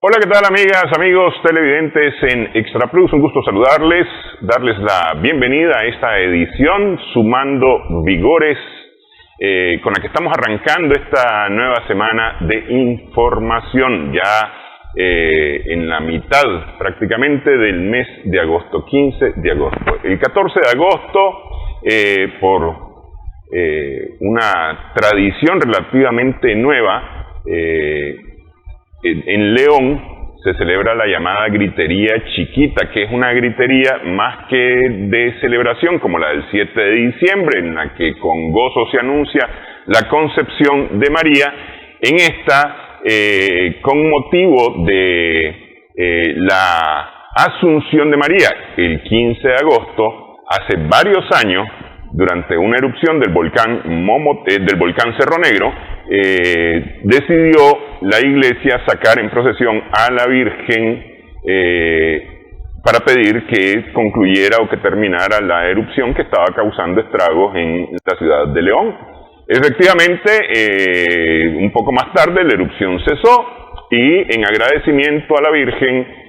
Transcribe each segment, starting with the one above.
Hola, ¿qué tal amigas, amigos televidentes en Extra Plus? Un gusto saludarles, darles la bienvenida a esta edición Sumando Vigores, con la que estamos arrancando esta nueva semana de información, ya en la mitad prácticamente del mes de agosto, 15 de agosto. El 14 de agosto, por una tradición relativamente nueva, en León se celebra la llamada gritería chiquita, que es una gritería más que de celebración como la del 7 de diciembre, en la que con gozo se anuncia la concepción de María. En esta, con motivo de la Asunción de María, el 15 de agosto, hace varios años, durante una erupción del volcán Cerro Negro, decidió la iglesia sacar en procesión a la Virgen para pedir que concluyera o que terminara la erupción que estaba causando estragos en la ciudad de León. Efectivamente, un poco más tarde la erupción cesó y en agradecimiento a la Virgen,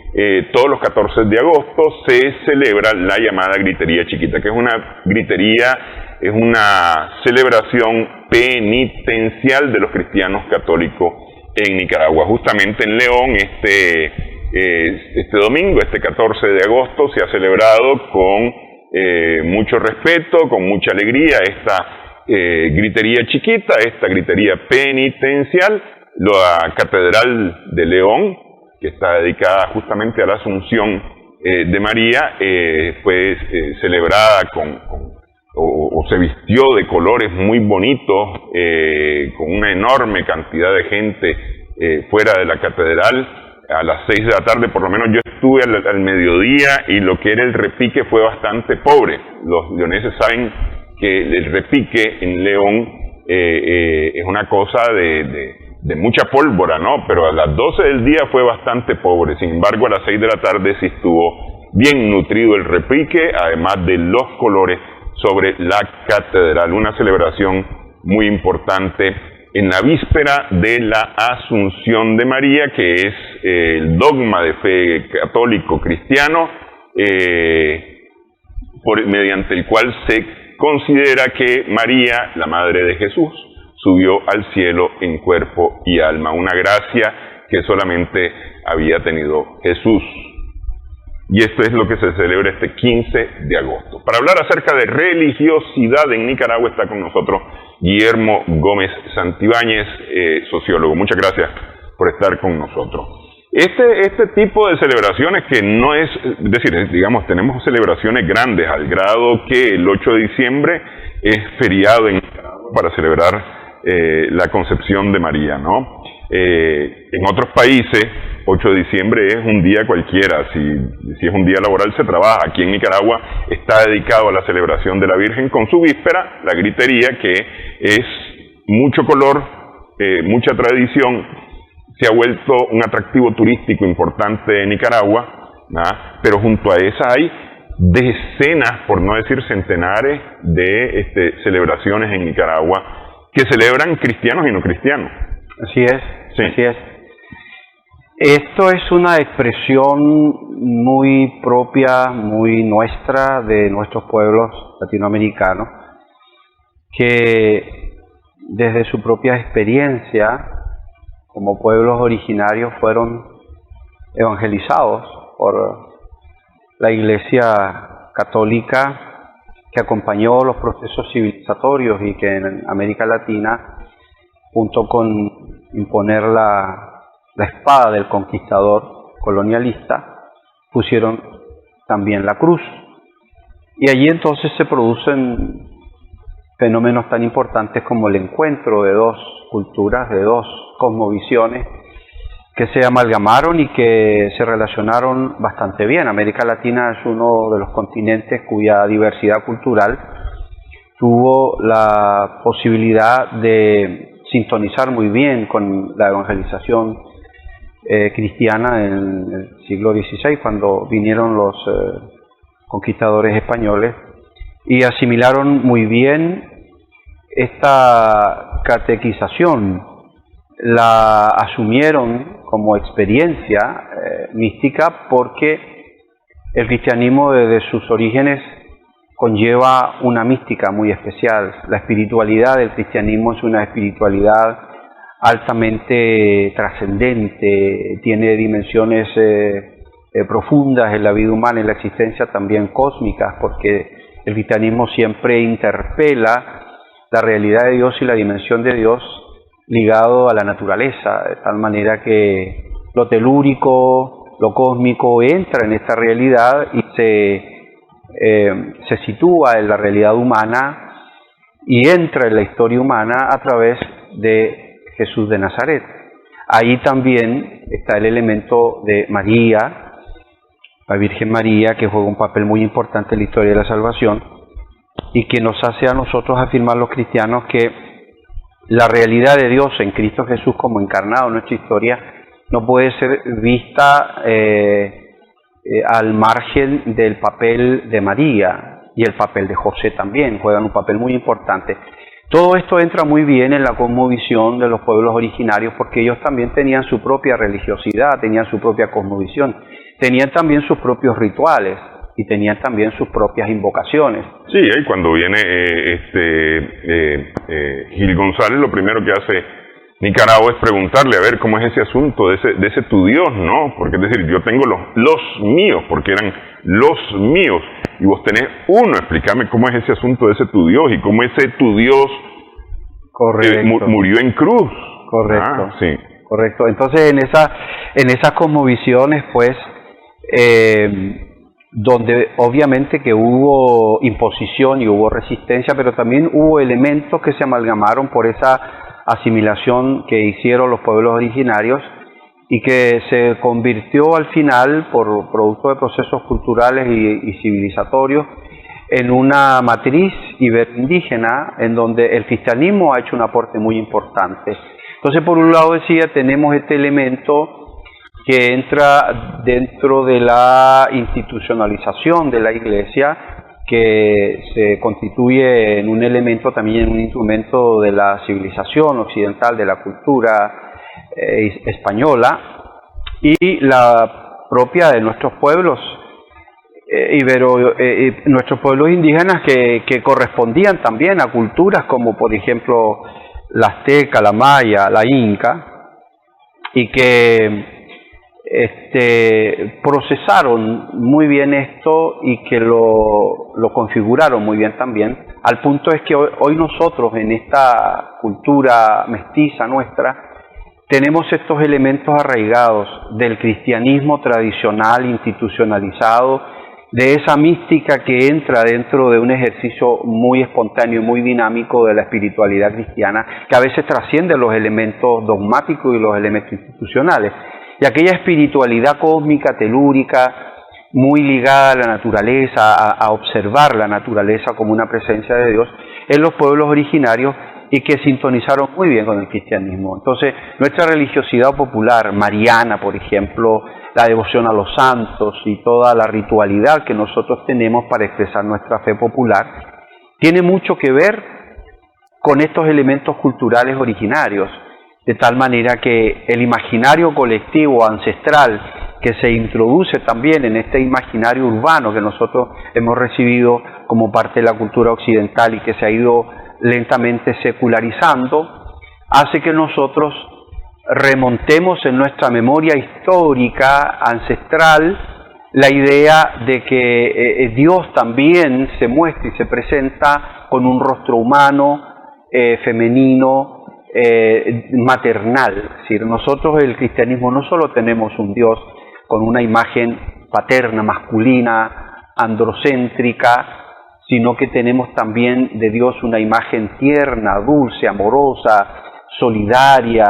todos los 14 de agosto se celebra la llamada gritería chiquita, que es una gritería, es una celebración penitencial de los cristianos católicos en Nicaragua. Justamente en León, este domingo, este 14 de agosto, se ha celebrado con mucho respeto, con mucha alegría, esta gritería chiquita, esta gritería penitencial. La Catedral de León, que está dedicada justamente a la Asunción de María, fue celebrada o se vistió de colores muy bonitos, con una enorme cantidad de gente fuera de la catedral. A las 6 de la tarde, por lo menos yo estuve al mediodía, y lo que era el repique fue bastante pobre. Los leoneses saben que el repique en León es una cosa de mucha pólvora, ¿no? Pero a las 12 del día fue bastante pobre. Sin embargo, a las 6 de la tarde sí estuvo bien nutrido el repique, además de los colores sobre la catedral. Una celebración muy importante en la víspera de la Asunción de María, que es el dogma de fe católico cristiano, mediante el cual se considera que María, la Madre de Jesús, subió al cielo en cuerpo y alma, una gracia que solamente había tenido Jesús. Y esto es lo que se celebra este 15 de agosto. Para hablar acerca de religiosidad en Nicaragua está con nosotros Guillermo Gómez Santibáñez, sociólogo. Muchas gracias por estar con nosotros. Este tipo de celebraciones que no es decir, digamos, tenemos celebraciones grandes al grado que el 8 de diciembre es feriado en Nicaragua para celebrar la concepción de María, ¿no? En otros países, 8 de diciembre es un día cualquiera, si es un día laboral se trabaja. Aquí en Nicaragua está dedicado a la celebración de la Virgen con su víspera, la gritería, que es mucho color, mucha tradición, se ha vuelto un atractivo turístico importante en Nicaragua, ¿verdad? Pero junto a esa hay decenas, por no decir centenares, de celebraciones en Nicaragua que celebran cristianos y no cristianos. Así es, sí. Así es. Esto es una expresión muy propia, muy nuestra de nuestros pueblos latinoamericanos, que desde su propia experiencia como pueblos originarios fueron evangelizados por la Iglesia Católica, que acompañó los procesos civilizatorios y que en América Latina, junto con imponer la espada del conquistador colonialista, pusieron también la cruz. Y allí entonces se producen fenómenos tan importantes como el encuentro de dos culturas, de dos cosmovisiones, que se amalgamaron y que se relacionaron bastante bien. América Latina es uno de los continentes cuya diversidad cultural tuvo la posibilidad de sintonizar muy bien con la evangelización cristiana en el siglo XVI, cuando vinieron los conquistadores españoles y asimilaron muy bien esta catequización la asumieron como experiencia mística porque el cristianismo desde sus orígenes conlleva una mística muy especial. La espiritualidad del cristianismo es una espiritualidad altamente trascendente, tiene dimensiones profundas en la vida humana, en la existencia también cósmicas, porque el cristianismo siempre interpela la realidad de Dios y la dimensión de Dios ligado a la naturaleza, de tal manera que lo telúrico, lo cósmico entra en esta realidad y se sitúa en la realidad humana y entra en la historia humana a través de Jesús de Nazaret. Ahí también está el elemento de María, la Virgen María, que juega un papel muy importante en la historia de la salvación y que nos hace a nosotros afirmar los cristianos que la realidad de Dios en Cristo Jesús como encarnado en nuestra historia no puede ser vista al margen del papel de María, y el papel de José también juegan un papel muy importante. Todo esto entra muy bien en la cosmovisión de los pueblos originarios, porque ellos también tenían su propia religiosidad, tenían su propia cosmovisión, tenían también sus propios rituales y tenían también sus propias invocaciones. Sí, y cuando viene Gil González, lo primero que hace Nicaragua es preguntarle a ver cómo es ese asunto de ese tu Dios, ¿no? Porque es decir, yo tengo los míos, porque eran los míos, y vos tenés uno. Explícame cómo es ese asunto de ese tu Dios y cómo ese tu Dios murió en cruz. Correcto. Sí. Correcto. Entonces en esas cosmovisiones, pues, donde obviamente que hubo imposición y hubo resistencia, pero también hubo elementos que se amalgamaron por esa asimilación que hicieron los pueblos originarios y que se convirtió al final, por producto de procesos culturales y civilizatorios, en una matriz iberoindígena en donde el cristianismo ha hecho un aporte muy importante. Entonces, por un lado decía, tenemos este elemento que entra dentro de la institucionalización de la Iglesia, que se constituye en un elemento, también en un instrumento de la civilización occidental, de la cultura española, y la propia de nuestros pueblos nuestros pueblos indígenas que correspondían también a culturas como por ejemplo la azteca, la maya, la inca, y que procesaron muy bien esto y que lo configuraron muy bien también, al punto es que hoy nosotros en esta cultura mestiza nuestra tenemos estos elementos arraigados del cristianismo tradicional, institucionalizado, de esa mística que entra dentro de un ejercicio muy espontáneo y muy dinámico de la espiritualidad cristiana, que a veces trasciende los elementos dogmáticos y los elementos institucionales. Y aquella espiritualidad cósmica, telúrica, muy ligada a la naturaleza, a observar la naturaleza como una presencia de Dios en los pueblos originarios y que sintonizaron muy bien con el cristianismo. Entonces, nuestra religiosidad popular, mariana, por ejemplo, la devoción a los santos y toda la ritualidad que nosotros tenemos para expresar nuestra fe popular, tiene mucho que ver con estos elementos culturales originarios, de tal manera que el imaginario colectivo ancestral que se introduce también en este imaginario urbano que nosotros hemos recibido como parte de la cultura occidental y que se ha ido lentamente secularizando, hace que nosotros remontemos en nuestra memoria histórica, ancestral, la idea de que Dios también se muestra y se presenta con un rostro humano, femenino, maternal. Es decir, nosotros el cristianismo no solo tenemos un Dios con una imagen paterna, masculina, androcéntrica, sino que tenemos también de Dios una imagen tierna, dulce, amorosa, solidaria,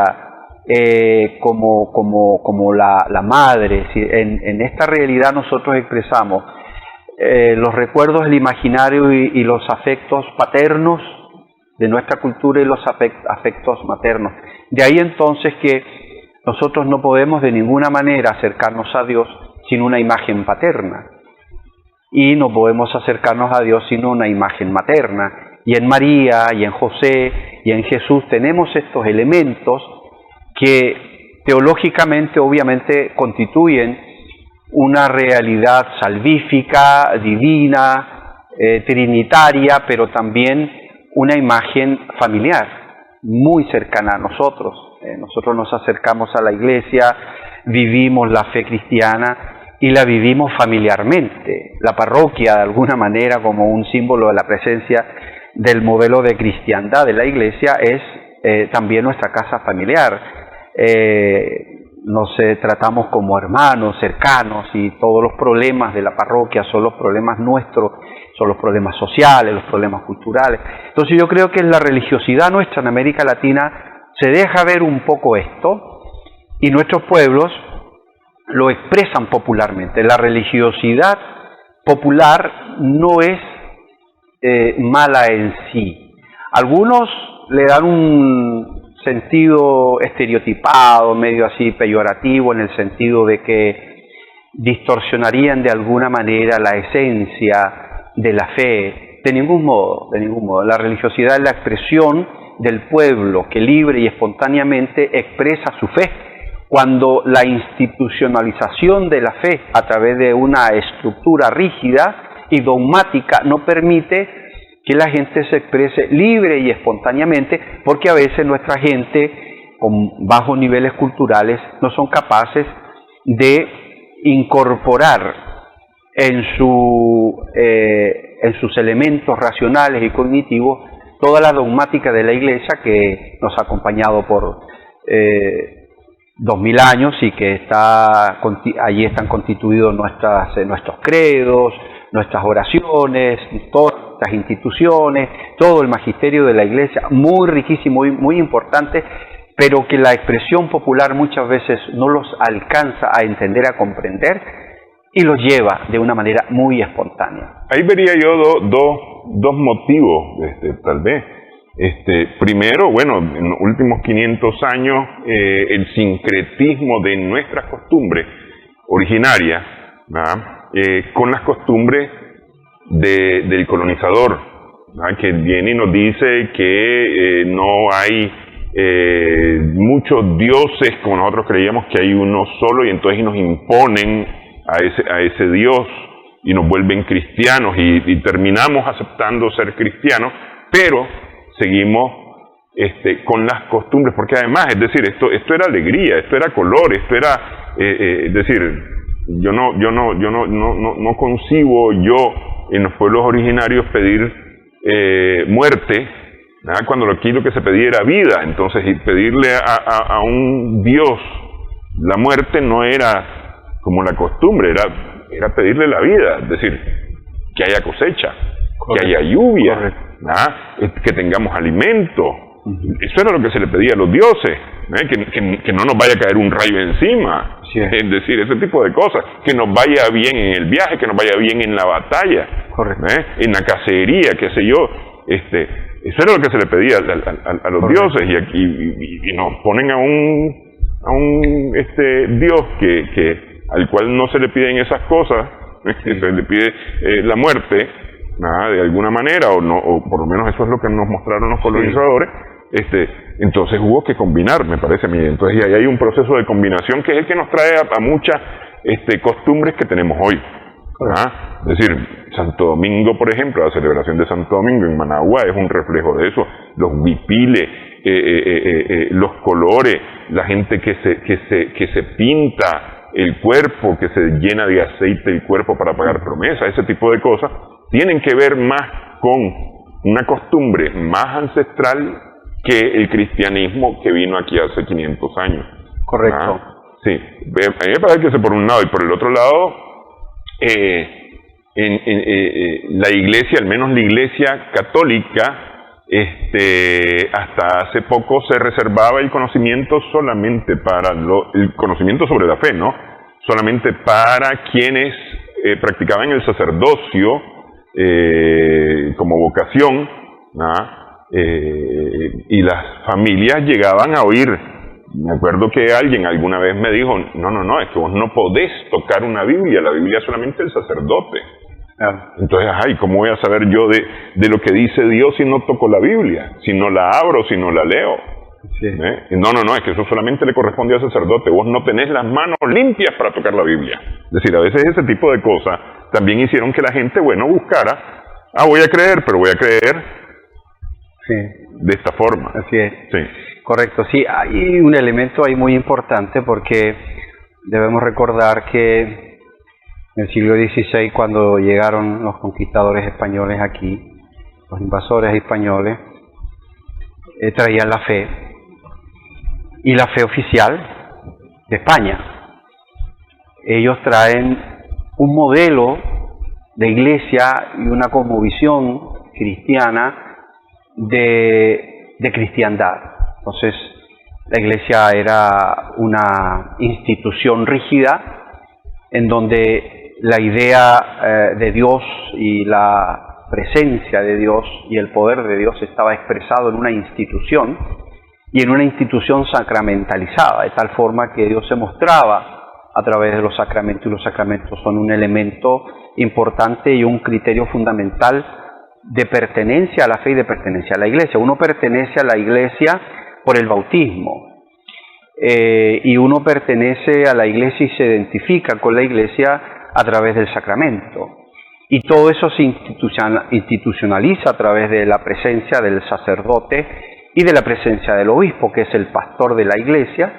como la madre. Es decir, en esta realidad nosotros expresamos los recuerdos, el imaginario y los afectos paternos de nuestra cultura y los afectos maternos. De ahí entonces que nosotros no podemos de ninguna manera acercarnos a Dios sin una imagen paterna, y no podemos acercarnos a Dios sin una imagen materna. Y en María, y en José, y en Jesús tenemos estos elementos que teológicamente obviamente constituyen una realidad salvífica, divina, trinitaria, pero también una imagen familiar, muy cercana a nosotros. Nosotros nos acercamos a la iglesia, vivimos la fe cristiana y la vivimos familiarmente. La parroquia, de alguna manera, como un símbolo de la presencia del modelo de cristiandad de la iglesia, es también nuestra casa familiar. Nos tratamos como hermanos cercanos y todos los problemas de la parroquia son los problemas nuestros, son los problemas sociales, los problemas culturales. Entonces yo creo que en la religiosidad nuestra en América Latina se deja ver un poco esto y nuestros pueblos lo expresan popularmente. La religiosidad popular no es mala en sí. Algunos le dan un sentido estereotipado, medio así peyorativo, en el sentido de que distorsionarían de alguna manera la esencia de la fe. De ningún modo, de ningún modo. La religiosidad es la expresión del pueblo que libre y espontáneamente expresa su fe. Cuando la institucionalización de la fe a través de una estructura rígida y dogmática no permite que la gente se exprese libre y espontáneamente, porque a veces nuestra gente con bajos niveles culturales no son capaces de incorporar en sus elementos racionales y cognitivos toda la dogmática de la Iglesia que nos ha acompañado por 2000 años y que allí están constituidos nuestros credos, nuestras oraciones, todas las instituciones, todo el magisterio de la Iglesia, muy riquísimo, muy importante, pero que la expresión popular muchas veces no los alcanza a entender, a comprender, y los lleva de una manera muy espontánea. Ahí vería yo dos motivos, tal vez. Primero, bueno, en los últimos 500 años, el sincretismo de nuestras costumbres originarias, con las costumbres del colonizador, que viene y nos dice que no hay muchos dioses como nosotros creíamos que hay uno solo, y entonces nos imponen a ese Dios y nos vuelven cristianos y terminamos aceptando ser cristianos, pero seguimos con las costumbres, porque además, es decir, esto era alegría, esto era color, esto era, es decir, yo no concibo en los pueblos originarios pedir muerte, cuando aquí lo que se pedía era vida. Entonces, y pedirle a un Dios la muerte no era como la costumbre, era pedirle la vida, es decir, que haya cosecha, correcto, que haya lluvia, que tengamos alimento. Eso era lo que se le pedía a los dioses, que no nos vaya a caer un rayo encima, sí, es decir, ese tipo de cosas, que nos vaya bien en el viaje, que nos vaya bien en la batalla, en la cacería, qué sé yo. Eso era lo que se le pedía a los dioses, y nos ponen a un Dios al cual no se le piden esas cosas, se le pide la muerte, de alguna manera, o por lo menos eso es lo que nos mostraron los colonizadores. Entonces hubo que combinar, me parece a mí. Entonces ahí hay un proceso de combinación que es el que nos trae a muchas costumbres que tenemos hoy. Es decir, Santo Domingo, por ejemplo, la celebración de Santo Domingo en Managua es un reflejo de eso. Los huipiles, los colores, la gente que se pinta el cuerpo, que se llena de aceite el cuerpo para pagar promesas, ese tipo de cosas, tienen que ver más con una costumbre más ancestral que el cristianismo que vino aquí hace 500 años. Correcto. Sí, a mí me parece que eso por un lado, y por el otro lado, la iglesia, al menos la iglesia católica, hasta hace poco se reservaba el conocimiento solamente para el conocimiento sobre la fe, ¿no? Solamente para quienes practicaban el sacerdocio como vocación, y las familias llegaban a oír. Me acuerdo que alguien alguna vez me dijo, no, es que vos no podés tocar una Biblia, la Biblia es solamente el sacerdote. Entonces, ¿y cómo voy a saber yo de lo que dice Dios si no toco la Biblia? Si no la abro, si no la leo. Sí. No, es que eso solamente le corresponde al sacerdote. Vos no tenés las manos limpias para tocar la Biblia. Es decir, a veces ese tipo de cosas también hicieron que la gente, buscara, voy a creer, pero voy a creer de esta forma. Así es. Sí. Correcto, sí, hay un elemento ahí muy importante porque debemos recordar que en el siglo XVI, cuando llegaron los conquistadores españoles aquí, los invasores españoles, traían la fe, y la fe oficial de España. Ellos traen un modelo de iglesia y una cosmovisión cristiana de cristiandad. Entonces, la iglesia era una institución rígida en donde la idea de Dios y la presencia de Dios y el poder de Dios estaba expresado en una institución y en una institución sacramentalizada, de tal forma que Dios se mostraba a través de los sacramentos, y los sacramentos son un elemento importante y un criterio fundamental de pertenencia a la fe y de pertenencia a la iglesia. Uno pertenece a la iglesia por el bautismo, y uno pertenece a la iglesia y se identifica con la iglesia a través del sacramento. Y todo eso se institucionaliza a través de la presencia del sacerdote y de la presencia del obispo, que es el pastor de la iglesia,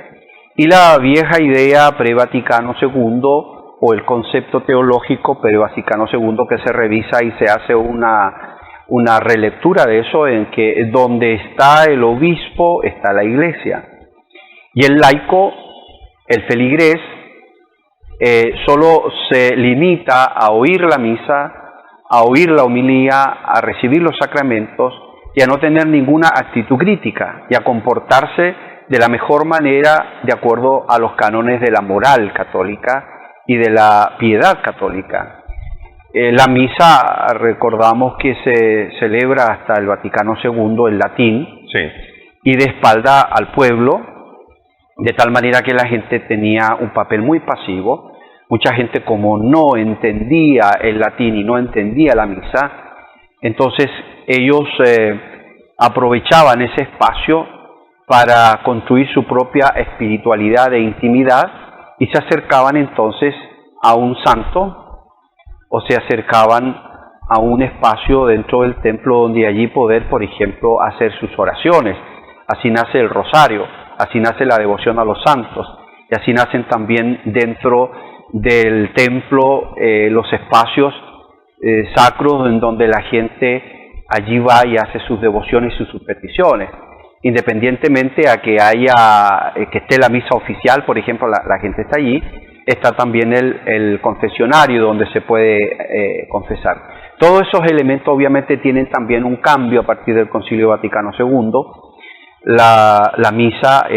y la vieja idea pre-Vaticano II, o el concepto teológico pre-Vaticano II, que se revisa y se hace una relectura de eso, en que donde está el obispo está la iglesia, y el laico, el feligrés, solo se limita a oír la misa, a oír la homilía, a recibir los sacramentos y a no tener ninguna actitud crítica y a comportarse de la mejor manera de acuerdo a los cánones de la moral católica y de la piedad católica. La misa, recordamos que se celebra hasta el Vaticano II en latín, Sí. y de espalda al pueblo, de tal manera que la gente tenía un papel muy pasivo. Mucha gente, como no entendía el latín y no entendía la misa, entonces ellos aprovechaban ese espacio para construir su propia espiritualidad e intimidad, y se acercaban entonces a un santo, o se acercaban a un espacio dentro del templo donde allí poder, por ejemplo, hacer sus oraciones. Así nace el rosario, así nace la devoción a los santos, y así nacen también dentro del templo los espacios sacros en donde la gente allí va y hace sus devociones y sus peticiones. Independientemente a que que esté la misa oficial, por ejemplo, la gente está allí, está también el confesionario donde se puede confesar. Todos esos elementos obviamente tienen también un cambio a partir del Concilio Vaticano II. La misa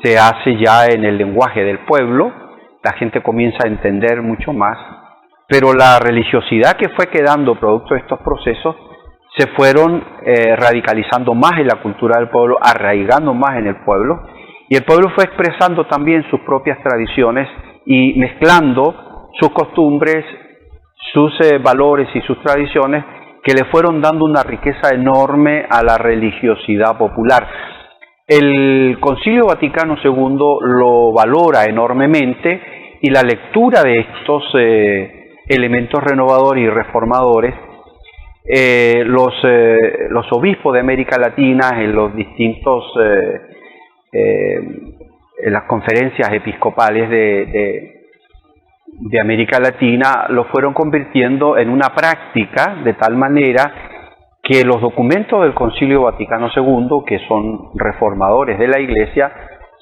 se hace ya en el lenguaje del pueblo, la gente comienza a entender mucho más, pero la religiosidad que fue quedando producto de estos procesos se fueron radicalizando más en la cultura del pueblo, arraigando más en el pueblo, y el pueblo fue expresando también sus propias tradiciones y mezclando sus costumbres, sus valores y sus tradiciones, que le fueron dando una riqueza enorme a la religiosidad popular. El Concilio Vaticano II lo valora enormemente, y la lectura de estos elementos renovadores y reformadores, los obispos de América Latina en los distintos en las conferencias episcopales de América Latina, lo fueron convirtiendo en una práctica, de tal manera que los documentos del Concilio Vaticano II, que son reformadores de la Iglesia,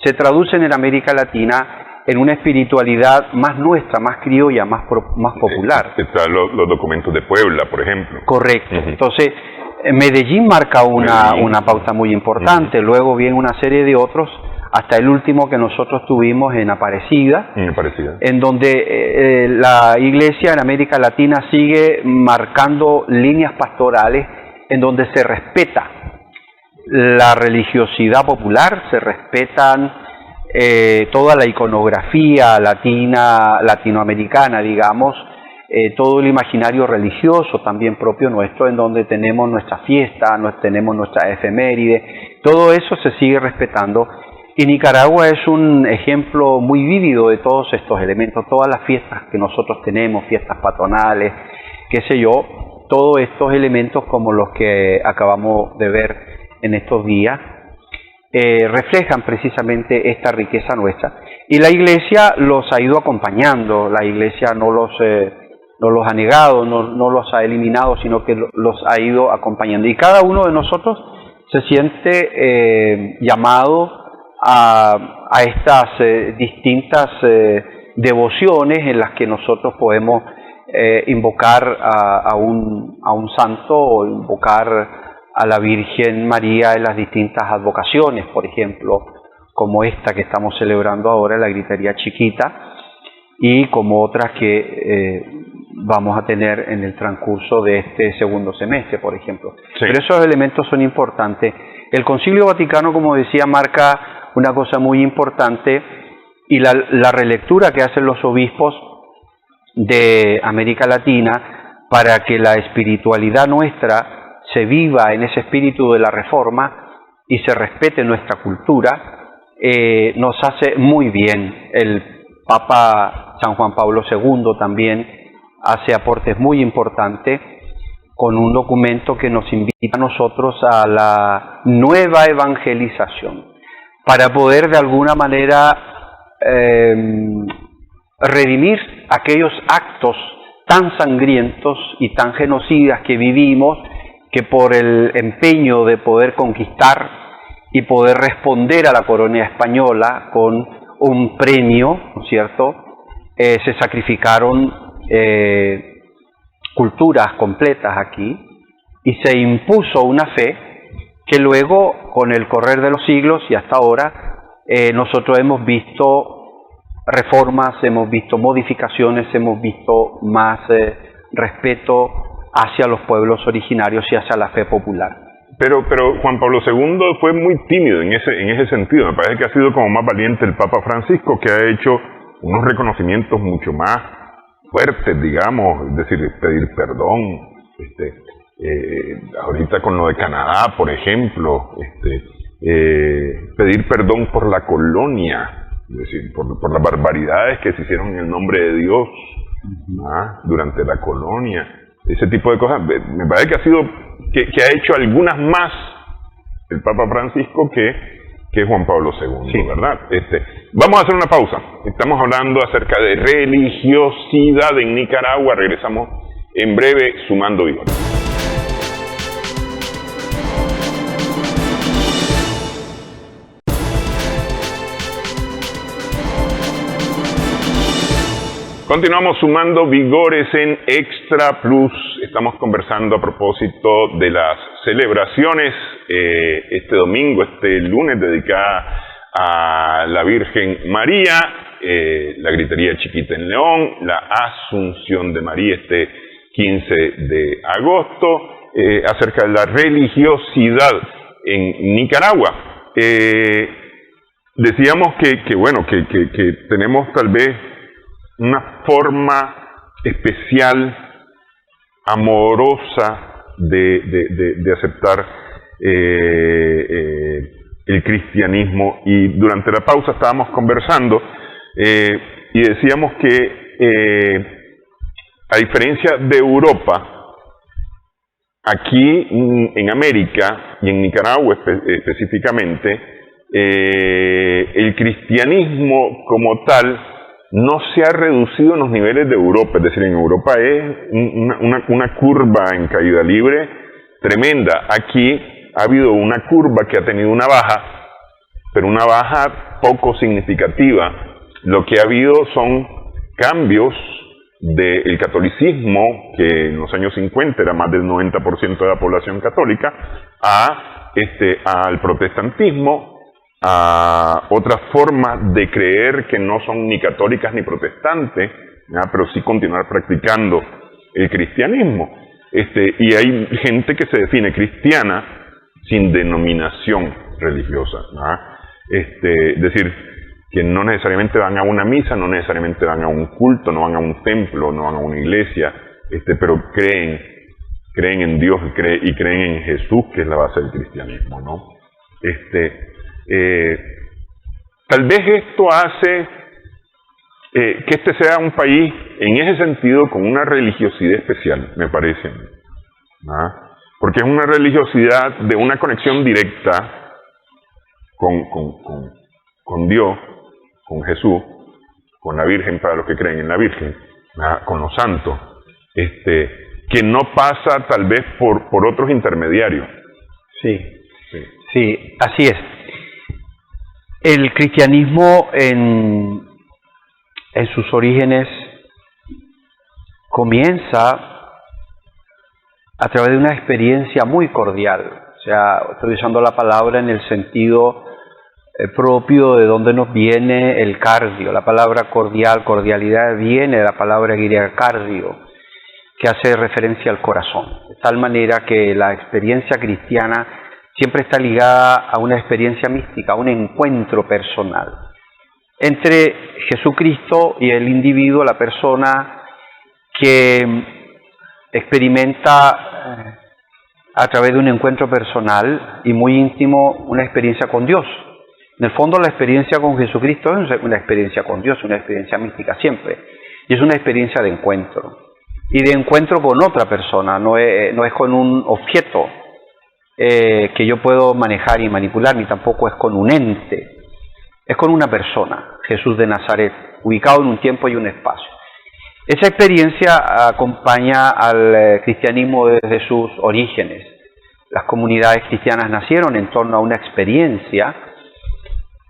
se traducen en América Latina en una espiritualidad más nuestra, más criolla, más popular. Están los documentos de Puebla, por ejemplo. Correcto. Entonces, Medellín marca una pauta muy importante, luego viene una serie de otros, hasta el último que nosotros tuvimos en Aparecida, en donde la Iglesia en América Latina sigue marcando líneas pastorales en donde se respeta la religiosidad popular, se respetan toda la iconografía latinoamericana, digamos, todo el imaginario religioso también propio nuestro, en donde tenemos nuestra fiesta, tenemos nuestra efeméride, todo eso se sigue respetando. Y Nicaragua es un ejemplo muy vívido de todos estos elementos, todas las fiestas que nosotros tenemos, fiestas patronales, qué sé yo, todos estos elementos como los que acabamos de ver en estos días, reflejan precisamente esta riqueza nuestra. Y la Iglesia los ha ido acompañando, la Iglesia no los ha negado, no los ha eliminado, sino que los ha ido acompañando. Y cada uno de nosotros se siente llamado a estas distintas devociones en las que nosotros podemos invocar a un santo o invocar a la Virgen María en las distintas advocaciones, por ejemplo, como esta que estamos celebrando ahora, la Gritería Chiquita, y como otras que vamos a tener en el transcurso de este segundo semestre, por ejemplo. Sí. Pero esos elementos son importantes. El Concilio Vaticano, como decía, marca una cosa muy importante, y la relectura que hacen los obispos de América Latina para que la espiritualidad nuestra se viva en ese espíritu de la Reforma y se respete nuestra cultura, nos hace muy bien. El Papa San Juan Pablo II también hace aportes muy importantes con un documento que nos invita a nosotros a la nueva evangelización, para poder de alguna manera redimir aquellos actos tan sangrientos y tan genocidas que vivimos, que por el empeño de poder conquistar y poder responder a la corona española con un premio, ¿no es cierto?, se sacrificaron culturas completas aquí, y se impuso una fe que luego, con el correr de los siglos y hasta ahora, nosotros hemos visto reformas, hemos visto modificaciones, hemos visto más respeto hacia los pueblos originarios y hacia la fe popular. Pero Juan Pablo II fue muy tímido en ese sentido. Me parece que ha sido como más valiente el Papa Francisco, que ha hecho unos reconocimientos mucho más fuertes, digamos, es decir, pedir perdón, ahorita con lo de Canadá, por ejemplo, pedir perdón por la colonia, es decir, por las barbaridades que se hicieron en el nombre de Dios durante la colonia. Ese tipo de cosas, me parece que ha hecho algunas más el Papa Francisco que Juan Pablo II, sí. ¿Verdad? Vamos a hacer una pausa. Estamos hablando acerca de religiosidad en Nicaragua. Regresamos en breve, Sumando Vigor. Continuamos sumando vigores en Extra Plus. Estamos conversando a propósito de las celebraciones este domingo, este lunes, dedicada a la Virgen María, la Gritería Chiquita en León, la Asunción de María este 15 de agosto, acerca de la religiosidad en Nicaragua. Decíamos que tenemos tal vez una forma especial, amorosa de aceptar el cristianismo, y durante la pausa estábamos conversando y decíamos que a diferencia de Europa, aquí en América y en Nicaragua específicamente, el cristianismo como tal no se ha reducido en los niveles de Europa. Es decir, en Europa es una curva en caída libre tremenda. Aquí ha habido una curva que ha tenido una baja, pero una baja poco significativa. Lo que ha habido son cambios del catolicismo, que en los años 50 era más del 90% de la población católica, al protestantismo, a otras formas de creer que no son ni católicas ni protestantes, pero sí continuar practicando el cristianismo. Y hay gente que se define cristiana sin denominación religiosa. Es decir, que no necesariamente van a una misa, no necesariamente van a un culto, no van a un templo, no van a una iglesia, pero creen en Dios y creen en Jesús, que es la base del cristianismo, ¿no? Tal vez esto hace que este sea un país, en ese sentido, con una religiosidad especial, me parece, ¿ah? Porque es una religiosidad de una conexión directa con Dios, con Jesús, con la Virgen, para los que creen en la Virgen, ¿ah? Con los santos, que no pasa tal vez por otros intermediarios. Sí, así es. El cristianismo en sus orígenes comienza a través de una experiencia muy cordial. O sea, estoy usando la palabra en el sentido propio de donde nos viene el cardio. La palabra cordial, cordialidad, viene de la palabra griega cardio, que hace referencia al corazón. De tal manera que la experiencia cristiana siempre está ligada a una experiencia mística, a un encuentro personal entre Jesucristo y el individuo, la persona que experimenta a través de un encuentro personal y muy íntimo una experiencia con Dios. En el fondo, la experiencia con Jesucristo es una experiencia con Dios, una experiencia mística siempre, y es una experiencia de encuentro, y de encuentro con otra persona, no es con un objeto que yo puedo manejar y manipular, ni tampoco es con un ente, es con una persona, Jesús de Nazaret, ubicado en un tiempo y un espacio. Esa experiencia acompaña al cristianismo desde sus orígenes. Las comunidades cristianas nacieron en torno a una experiencia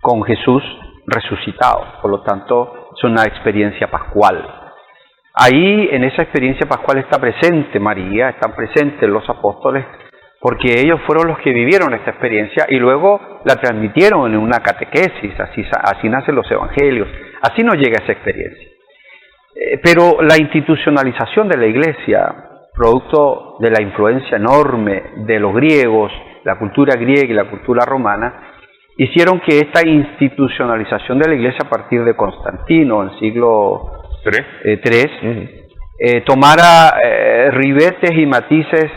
con Jesús resucitado, por lo tanto es una experiencia pascual. Ahí en esa experiencia pascual está presente María, están presentes los apóstoles, porque ellos fueron los que vivieron esta experiencia y luego la transmitieron en una catequesis, así nacen los evangelios, así nos llega esa experiencia. Pero la institucionalización de la Iglesia, producto de la influencia enorme de los griegos, la cultura griega y la cultura romana, hicieron que esta institucionalización de la Iglesia a partir de Constantino, en siglo III, tomara ribetes y matices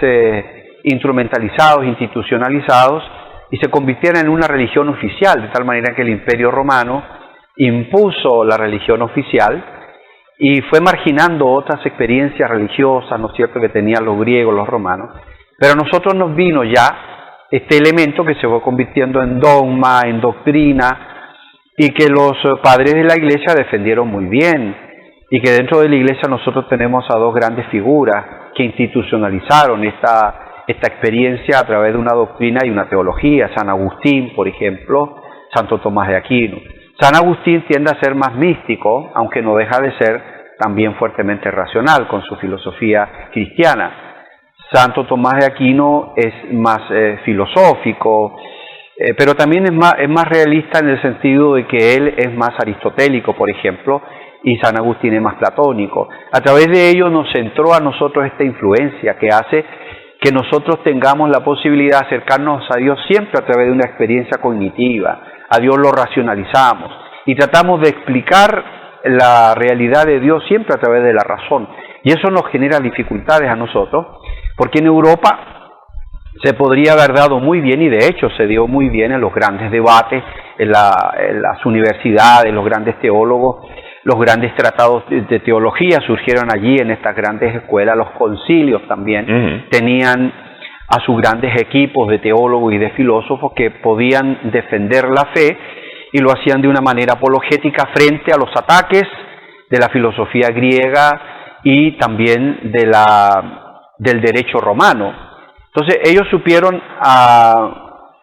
instrumentalizados, institucionalizados, y se convirtiera en una religión oficial, de tal manera que el Imperio Romano impuso la religión oficial y fue marginando otras experiencias religiosas, ¿no es cierto?, que tenían los griegos, los romanos, pero a nosotros nos vino ya este elemento que se fue convirtiendo en dogma, en doctrina, y que los padres de la Iglesia defendieron muy bien, y que dentro de la Iglesia nosotros tenemos a dos grandes figuras que institucionalizaron esta experiencia a través de una doctrina y una teología, San Agustín, por ejemplo, Santo Tomás de Aquino. San Agustín tiende a ser más místico, aunque no deja de ser también fuertemente racional con su filosofía cristiana. Santo Tomás de Aquino es más filosófico, pero también es más realista en el sentido de que él es más aristotélico, por ejemplo, y San Agustín es más platónico. A través de ello nos entró a nosotros esta influencia que hace que nosotros tengamos la posibilidad de acercarnos a Dios siempre a través de una experiencia cognitiva. A Dios lo racionalizamos y tratamos de explicar la realidad de Dios siempre a través de la razón. Y eso nos genera dificultades a nosotros, porque en Europa se podría haber dado muy bien, y de hecho se dio muy bien en los grandes debates, en las universidades, los grandes teólogos, los grandes tratados de teología surgieron allí en estas grandes escuelas, los concilios también tenían a sus grandes equipos de teólogos y de filósofos que podían defender la fe y lo hacían de una manera apologética frente a los ataques de la filosofía griega y también del derecho romano. Entonces ellos supieron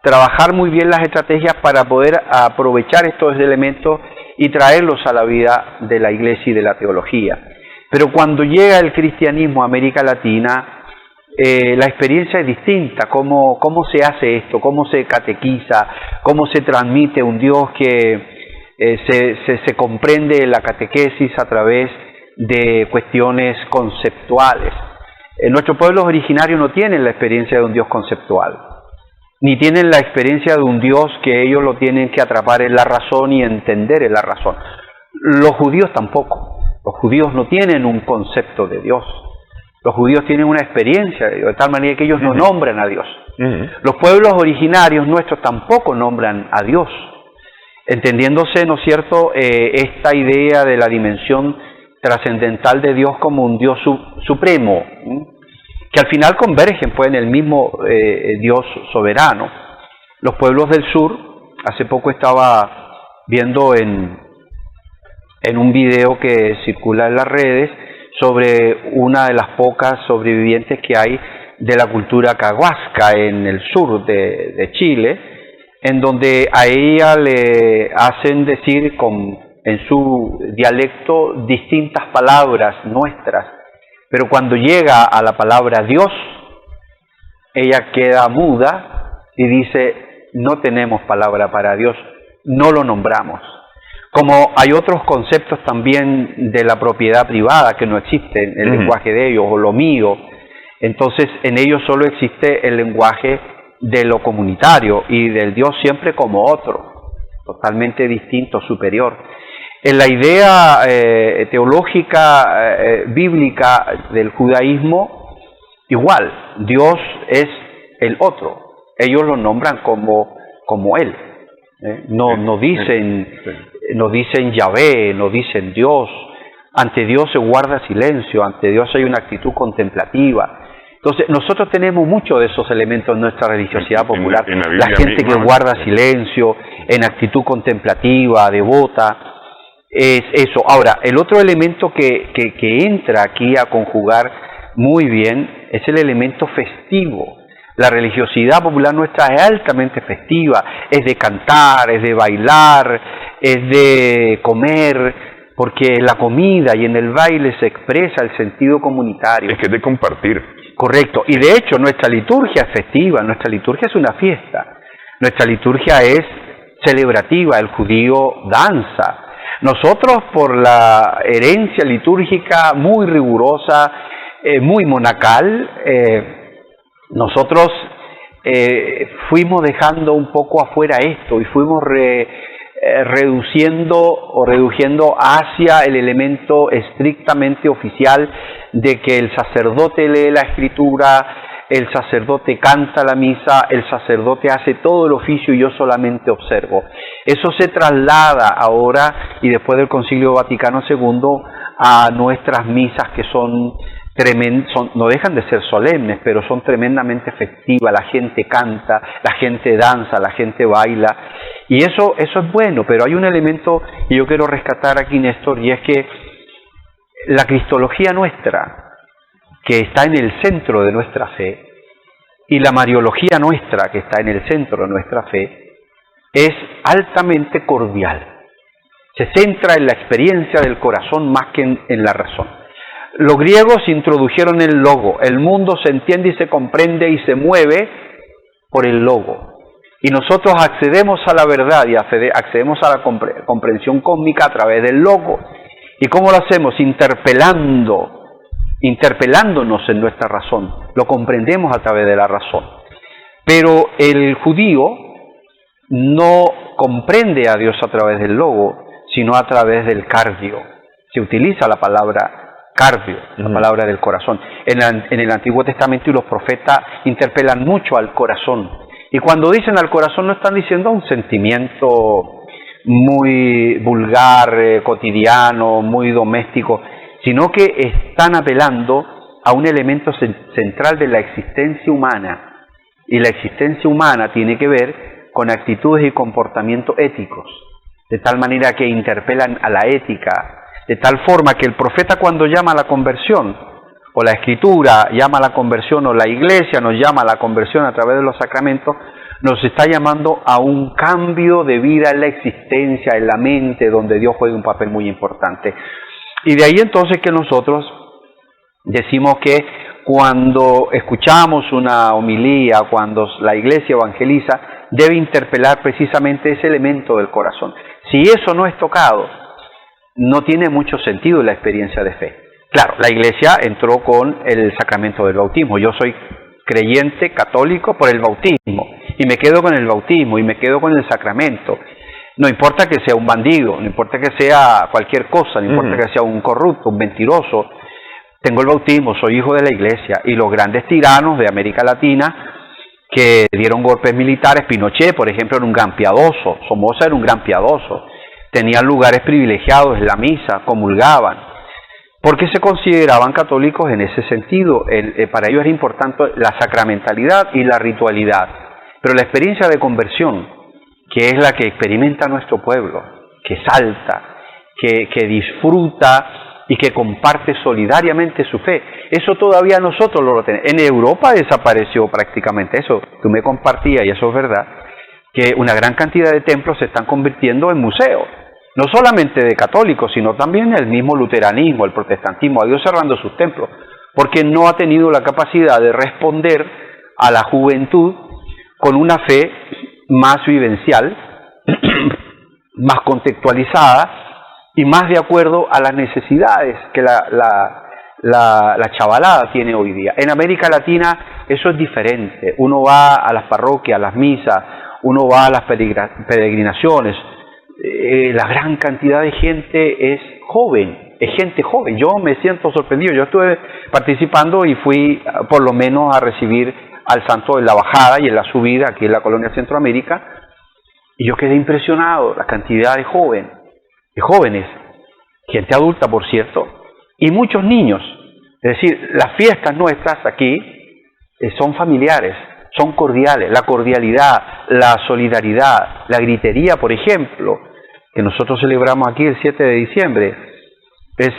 trabajar muy bien las estrategias para poder aprovechar estos elementos y traerlos a la vida de la Iglesia y de la teología. Pero cuando llega el cristianismo a América Latina, la experiencia es distinta. ¿Cómo se hace esto? ¿Cómo se catequiza? ¿Cómo se transmite un Dios que se comprende la catequesis a través de cuestiones conceptuales? Nuestros pueblos originarios no tienen la experiencia de un Dios conceptual. ni tienen la experiencia de un Dios que ellos lo tienen que atrapar en la razón y entender en la razón. Los judíos tampoco. Los judíos no tienen un concepto de Dios. Los judíos tienen una experiencia de Dios, de tal manera que ellos no nombran a Dios. Los pueblos originarios nuestros tampoco nombran a Dios, entendiéndose, ¿no es cierto?, esta idea de la dimensión trascendental de Dios como un Dios supremo, que al final convergen pues en el mismo Dios soberano. Los pueblos del sur, hace poco estaba viendo en un video que circula en las redes sobre una de las pocas sobrevivientes que hay de la cultura cahuasca en el sur de Chile, en donde a ella le hacen decir en su dialecto distintas palabras nuestras, pero cuando llega a la palabra Dios, ella queda muda y dice, no tenemos palabra para Dios, no lo nombramos. Como hay otros conceptos también de la propiedad privada que no existen en el lenguaje de ellos, o lo mío, entonces en ellos solo existe el lenguaje de lo comunitario y del Dios siempre como otro, totalmente distinto, superior. En la idea teológica bíblica del judaísmo, igual, Dios es el otro, ellos lo nombran como Él, no dicen Yahvé, no dicen Dios. Ante Dios se guarda silencio, ante Dios hay una actitud contemplativa. Entonces, nosotros tenemos muchos de esos elementos en nuestra religiosidad popular. La gente que guarda silencio, en actitud contemplativa, devota, es eso. Ahora, el otro elemento que entra aquí a conjugar muy bien es el elemento festivo. La religiosidad popular nuestra es altamente festiva, es de cantar, es de bailar, es de comer, porque en la comida y en el baile se expresa el sentido comunitario. Es que es de compartir. Correcto, y de hecho nuestra liturgia es festiva, nuestra liturgia es una fiesta, nuestra liturgia es celebrativa, el judío danza. Nosotros, por la herencia litúrgica muy rigurosa, muy monacal, nosotros fuimos dejando un poco afuera esto y fuimos reduciendo hacia el elemento estrictamente oficial de que el sacerdote lee la escritura, el sacerdote canta la misa, el sacerdote hace todo el oficio y yo solamente observo. Eso se traslada ahora y después del Concilio Vaticano II a nuestras misas, que no dejan de ser solemnes, pero son tremendamente festivas. La gente canta, la gente danza, la gente baila, y eso es bueno. Pero hay un elemento que yo quiero rescatar aquí, Néstor, y es que la cristología nuestra, que está en el centro de nuestra fe, y la mariología nuestra, que está en el centro de nuestra fe, es altamente cordial. Se centra en la experiencia del corazón más que en la razón. Los griegos introdujeron el logo. El mundo se entiende y se comprende y se mueve por el logo. Y nosotros accedemos a la verdad y accedemos a la comprensión cósmica a través del logo. ¿Y cómo lo hacemos? Interpelándonos en nuestra razón. Lo comprendemos a través de la razón. Pero el judío no comprende a Dios a través del logo, sino a través del cardio. Se utiliza la palabra cardio, la palabra del corazón. En el Antiguo Testamento, y los profetas interpelan mucho al corazón. Y cuando dicen al corazón, no están diciendo un sentimiento muy vulgar, cotidiano, muy doméstico, sino que están apelando a un elemento central de la existencia humana. Y la existencia humana tiene que ver con actitudes y comportamientos éticos, de tal manera que interpelan a la ética, de tal forma que el profeta, cuando llama a la conversión, o la Escritura llama a la conversión, o la Iglesia nos llama a la conversión a través de los sacramentos, nos está llamando a un cambio de vida en la existencia, en la mente, donde Dios juega un papel muy importante. Y de ahí entonces que nosotros decimos que cuando escuchamos una homilía, cuando la Iglesia evangeliza, debe interpelar precisamente ese elemento del corazón. Si eso no es tocado, no tiene mucho sentido la experiencia de fe. Claro, la Iglesia entró con el sacramento del bautismo. Yo soy creyente católico por el bautismo. y me quedo con el bautismo, y me quedo con el sacramento. No importa que sea un bandido, no importa que sea cualquier cosa, no importa que sea un corrupto, un mentiroso, tengo el bautismo, soy hijo de la Iglesia. Y los grandes tiranos de América Latina que dieron golpes militares, Pinochet, por ejemplo, era un gran piadoso, Somoza era un gran piadoso, tenían lugares privilegiados en la misa, comulgaban, porque se consideraban católicos en ese sentido. Para ellos era importante la sacramentalidad y la ritualidad, pero la experiencia de conversión, que es la que experimenta nuestro pueblo, que salta, que disfruta y que comparte solidariamente su fe, eso todavía nosotros lo tenemos. En Europa desapareció prácticamente eso. Tú me compartías, y eso es verdad, que una gran cantidad de templos se están convirtiendo en museos, no solamente de católicos, sino también el mismo luteranismo, el protestantismo, ha ido cerrando sus templos, porque no ha tenido la capacidad de responder a la juventud con una fe más vivencial, más contextualizada y más de acuerdo a las necesidades que la chavalada tiene hoy día. En América Latina eso es diferente. Uno va a las parroquias, a las misas, uno va a las peregrinaciones. La gran cantidad de gente es joven, es gente joven. Yo me siento sorprendido. Yo estuve participando y fui por lo menos a recibir al santo en la bajada y en la subida aquí en la colonia Centroamérica, y yo quedé impresionado, la cantidad de jóvenes, gente adulta por cierto, y muchos niños. Es decir, las fiestas nuestras aquí son familiares, son cordiales, la cordialidad, la solidaridad, la gritería, por ejemplo, que nosotros celebramos aquí el 7 de diciembre, es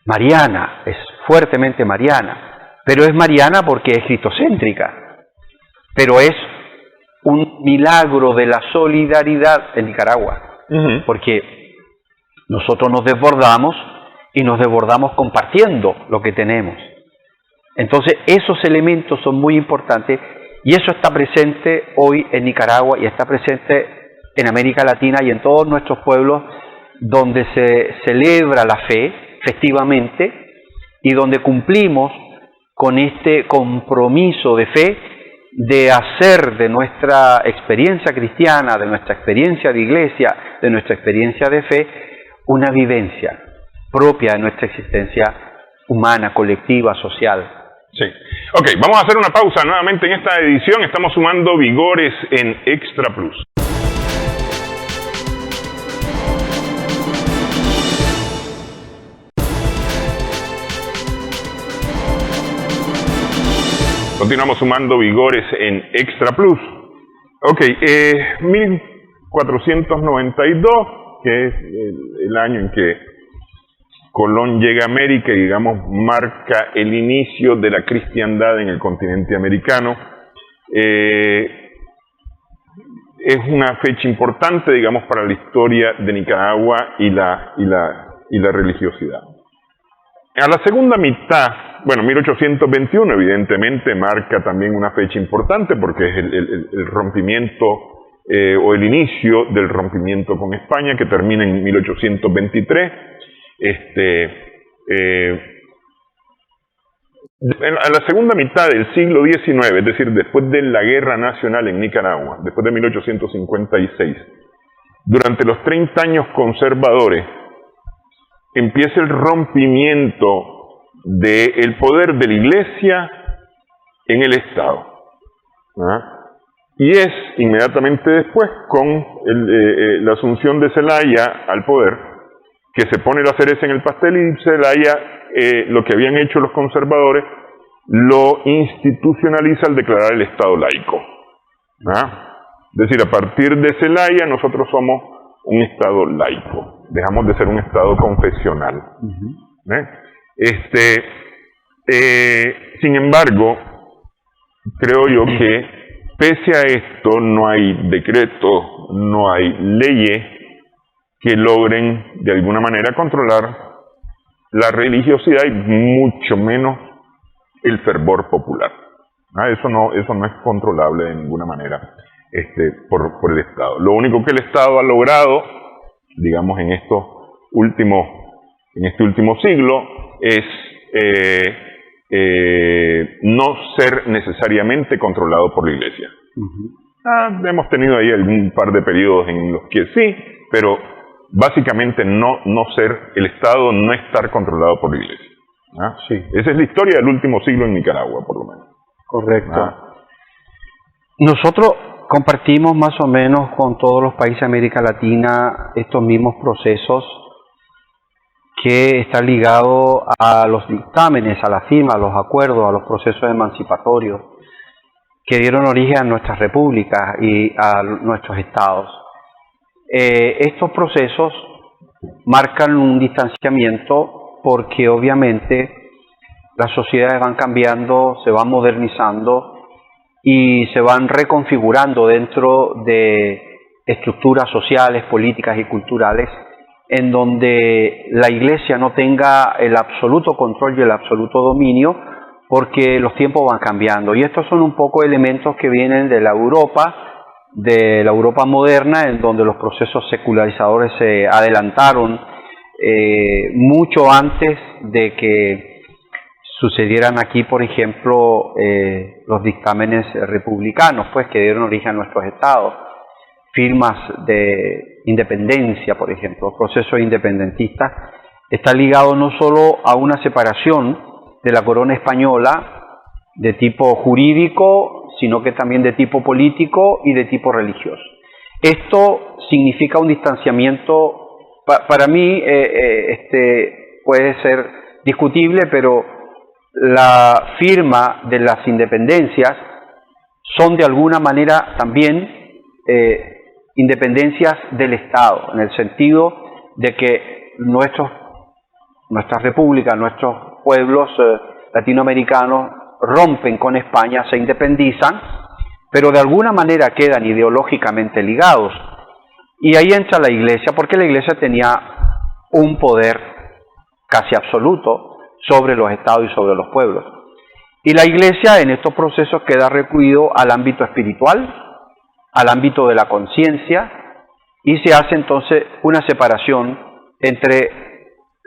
mariana, es fuertemente mariana, pero es mariana porque es cristocéntrica, pero es un milagro de la solidaridad en Nicaragua, porque nosotros nos desbordamos y nos desbordamos compartiendo lo que tenemos. Entonces esos elementos son muy importantes y eso está presente hoy en Nicaragua y está presente en América Latina y en todos nuestros pueblos donde se celebra la fe festivamente y donde cumplimos con este compromiso de fe de hacer de nuestra experiencia cristiana, de nuestra experiencia de iglesia, de nuestra experiencia de fe, una vivencia propia de nuestra existencia humana, colectiva, social. Sí. Ok, vamos a hacer una pausa nuevamente en esta edición. Estamos sumando vigores en Extra Plus. Continuamos sumando vigores en Extra Plus. Ok, 1492, que es el año en que Colón llega a América y, digamos, marca el inicio de la cristiandad en el continente americano. Es una fecha importante, digamos, para la historia de Nicaragua y la religiosidad. A la segunda mitad, 1821 evidentemente marca también una fecha importante porque es el rompimiento o el inicio del rompimiento con España, que termina en 1823. A la segunda mitad del siglo XIX, es decir, después de la Guerra Nacional en Nicaragua, después de 1856, durante los 30 años conservadores, empieza el rompimiento del poder de la Iglesia en el Estado. Y es inmediatamente después, con la asunción de Zelaya al poder, que se pone la cereza en el pastel y Zelaya, lo que habían hecho los conservadores, lo institucionaliza al declarar el Estado laico. Es decir, a partir de Zelaya nosotros somos un Estado laico, dejamos de ser un Estado confesional. Sin embargo, creo yo que pese a esto no hay decretos, no hay leyes que logren de alguna manera controlar la religiosidad y mucho menos el fervor popular. Eso no es controlable de ninguna manera por el Estado. Lo único que el Estado ha logrado, digamos, en este último siglo es no ser necesariamente controlado por la Iglesia. Hemos tenido ahí un par de periodos en los que sí, pero básicamente no ser el Estado, no estar controlado por la Iglesia. Sí. Esa es la historia del último siglo en Nicaragua, por lo menos. Correcto. Nosotros compartimos más o menos con todos los países de América Latina estos mismos procesos que están ligados a los dictámenes, a la firma, a los acuerdos, a los procesos emancipatorios que dieron origen a nuestras repúblicas y a nuestros estados. Estos procesos marcan un distanciamiento porque obviamente las sociedades van cambiando, se van modernizando y se van reconfigurando dentro de estructuras sociales, políticas y culturales en donde la Iglesia no tenga el absoluto control y el absoluto dominio, porque los tiempos van cambiando. Y estos son un poco elementos que vienen de la Europa moderna, en donde los procesos secularizadores se adelantaron mucho antes de que sucedieran aquí, por ejemplo, los dictámenes republicanos, pues, que dieron origen a nuestros estados. Firmas de independencia, por ejemplo, el proceso independentista está ligado no solo a una separación de la corona española de tipo jurídico, sino que también de tipo político y de tipo religioso. Esto significa un distanciamiento, para mí puede ser discutible, pero la firma de las independencias son de alguna manera también independencias del Estado, en el sentido de que nuestras repúblicas, nuestros pueblos latinoamericanos rompen con España, se independizan, pero de alguna manera quedan ideológicamente ligados. Y ahí entra la Iglesia, porque la Iglesia tenía un poder casi absoluto sobre los estados y sobre los pueblos. Y la Iglesia en estos procesos queda recluido al ámbito espiritual, al ámbito de la conciencia, y se hace entonces una separación entre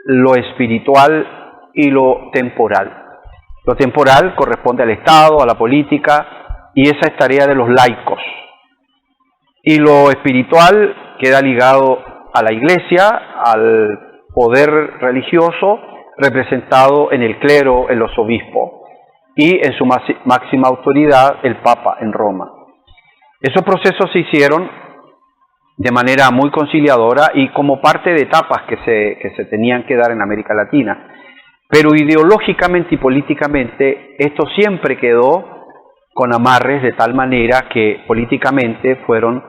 lo espiritual y lo temporal. Lo temporal corresponde al Estado, a la política, y esa es tarea de los laicos. Y lo espiritual queda ligado a la Iglesia, al poder religioso representado en el clero, en los obispos, y en su máxima autoridad el Papa en Roma. Esos procesos se hicieron de manera muy conciliadora y como parte de etapas que se tenían que dar en América Latina. Pero ideológicamente y políticamente esto siempre quedó con amarres de tal manera que políticamente fueron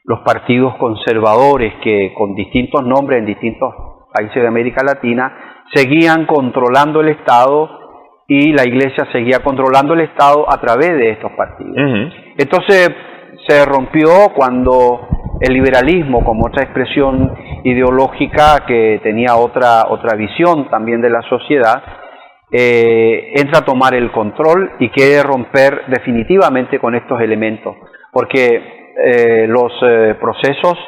los partidos conservadores que con distintos nombres en distintos países de América Latina seguían controlando el Estado y la Iglesia seguía controlando el Estado a través de estos partidos. Entonces se rompió cuando el liberalismo, como otra expresión ideológica que tenía otra visión también de la sociedad, entra a tomar el control y quiere romper definitivamente con estos elementos, porque los procesos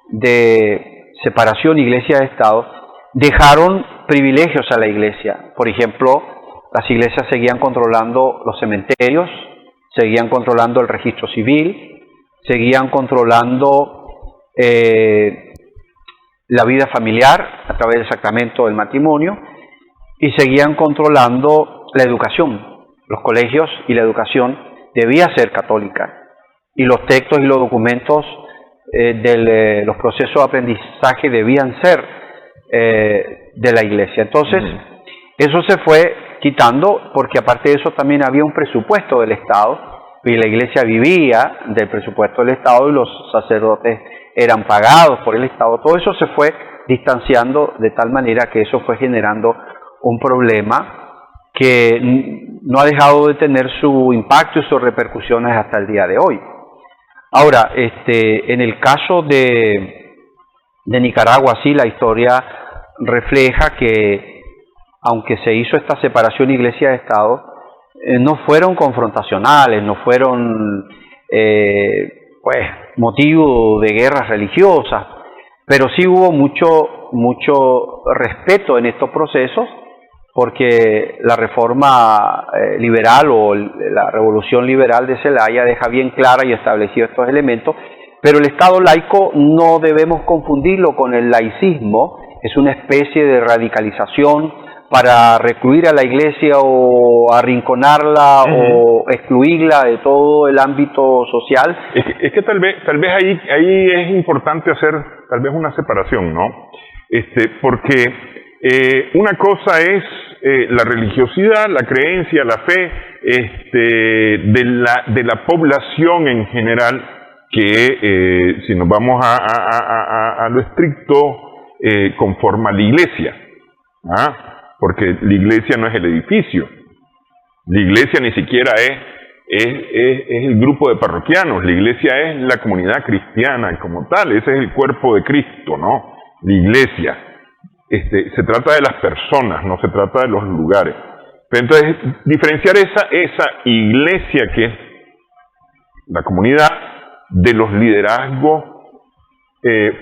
de separación Iglesia-Estado dejaron privilegios a la Iglesia. Por ejemplo, las iglesias seguían controlando los cementerios, seguían controlando el registro civil, seguían controlando la vida familiar a través del sacramento del matrimonio y seguían controlando la educación. Los colegios y la educación debía ser católica y los textos y los documentos de los procesos de aprendizaje debían ser de la Iglesia. Entonces, eso se fue quitando porque aparte de eso también había un presupuesto del Estado y la Iglesia vivía del presupuesto del Estado y los sacerdotes eran pagados por el Estado. Todo eso se fue distanciando de tal manera que eso fue generando un problema que no ha dejado de tener su impacto y sus repercusiones hasta el día de hoy. Ahora, en el caso de Nicaragua, sí, la historia refleja que aunque se hizo esta separación Iglesia-Estado, no fueron confrontacionales, no fueron motivo de guerras religiosas, pero sí hubo mucho respeto en estos procesos porque la reforma liberal o la revolución liberal de Zelaya deja bien clara y establecido estos elementos, pero el Estado laico no debemos confundirlo con el laicismo. Es una especie de radicalización para recluir a la Iglesia o arrinconarla o excluirla de todo el ámbito social. Es que tal vez ahí es importante hacer tal vez una separación, ¿no? Porque una cosa es la religiosidad, la creencia, la fe de la población en general, que si nos vamos a lo estricto, conforma la Iglesia, porque la Iglesia no es el edificio, la Iglesia ni siquiera es el grupo de parroquianos, la Iglesia es la comunidad cristiana como tal, ese es el cuerpo de Cristo, ¿no? La Iglesia. Se trata de las personas, no se trata de los lugares. Pero entonces, diferenciar esa iglesia que es la comunidad de los liderazgos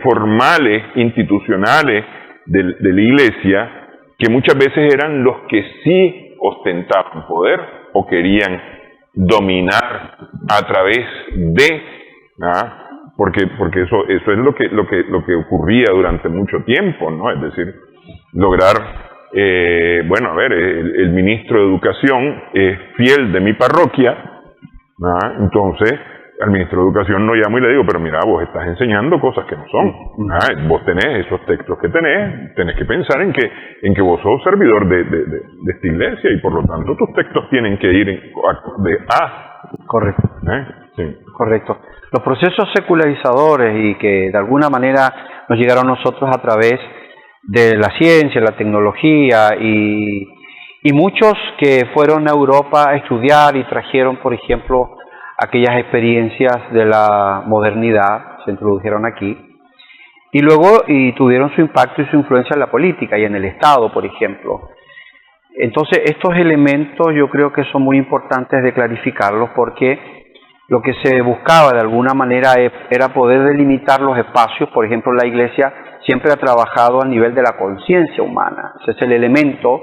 formales, institucionales de la iglesia, que muchas veces eran los que sí ostentaban poder o querían dominar a través de... Porque eso es lo que ocurría durante mucho tiempo, ¿no? Es decir, lograr, el ministro de Educación es fiel de mi parroquia, entonces al ministro de Educación lo llamo y le digo, pero mira, vos estás enseñando cosas que no son, vos tenés esos textos que tenés que pensar en que vos sos servidor de esta iglesia y por lo tanto tus textos tienen que ir Correcto. Sí. Correcto. Los procesos secularizadores y que de alguna manera nos llegaron a nosotros a través de la ciencia, la tecnología y muchos que fueron a Europa a estudiar y trajeron, por ejemplo, aquellas experiencias de la modernidad, se introdujeron aquí y luego tuvieron su impacto y su influencia en la política y en el Estado, por ejemplo. Entonces, estos elementos yo creo que son muy importantes de clarificarlos porque lo que se buscaba de alguna manera era poder delimitar los espacios. Por ejemplo, la Iglesia siempre ha trabajado a nivel de la conciencia humana. Ese es el elemento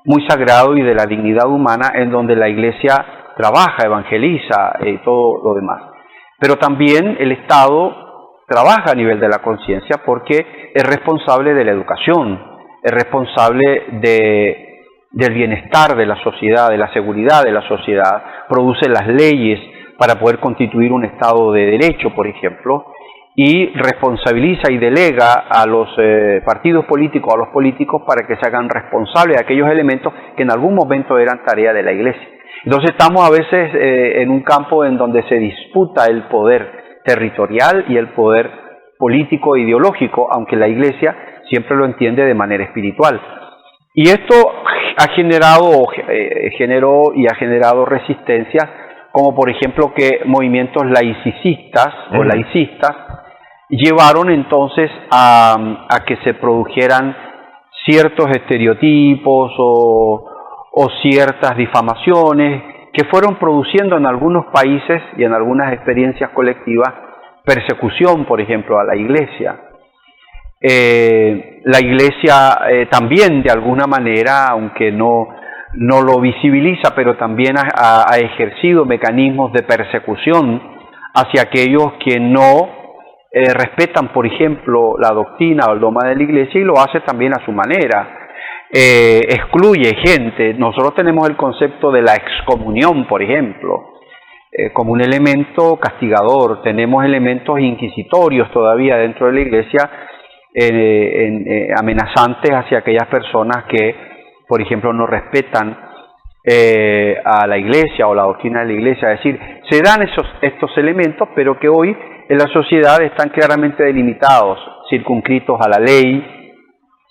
muy sagrado y de la dignidad humana en donde la Iglesia trabaja, evangeliza y todo lo demás. Pero también el Estado trabaja a nivel de la conciencia porque es responsable de la educación, es responsable del bienestar de la sociedad, de la seguridad de la sociedad, produce las leyes para poder constituir un Estado de Derecho, por ejemplo, y responsabiliza y delega a los partidos políticos, a los políticos, para que se hagan responsables de aquellos elementos que en algún momento eran tarea de la Iglesia. Entonces estamos a veces en un campo en donde se disputa el poder territorial y el poder político e ideológico, aunque la Iglesia siempre lo entiende de manera espiritual. Y esto generó y ha generado resistencias, como por ejemplo que movimientos laicistas o laicistas llevaron entonces a que se produjeran ciertos estereotipos o ciertas difamaciones que fueron produciendo en algunos países y en algunas experiencias colectivas persecución, por ejemplo, a la Iglesia. La Iglesia también de alguna manera, aunque no lo visibiliza, pero también ha ejercido mecanismos de persecución hacia aquellos que no respetan, por ejemplo, la doctrina o el dogma de la Iglesia, y lo hace también a su manera. Excluye gente. Nosotros tenemos el concepto de la excomunión, por ejemplo, como un elemento castigador. Tenemos elementos inquisitorios todavía dentro de la Iglesia, amenazantes hacia aquellas personas que, por ejemplo, no respetan a la Iglesia o la doctrina de la Iglesia. Es decir, se dan estos elementos, pero que hoy en la sociedad están claramente delimitados, circunscritos a la ley,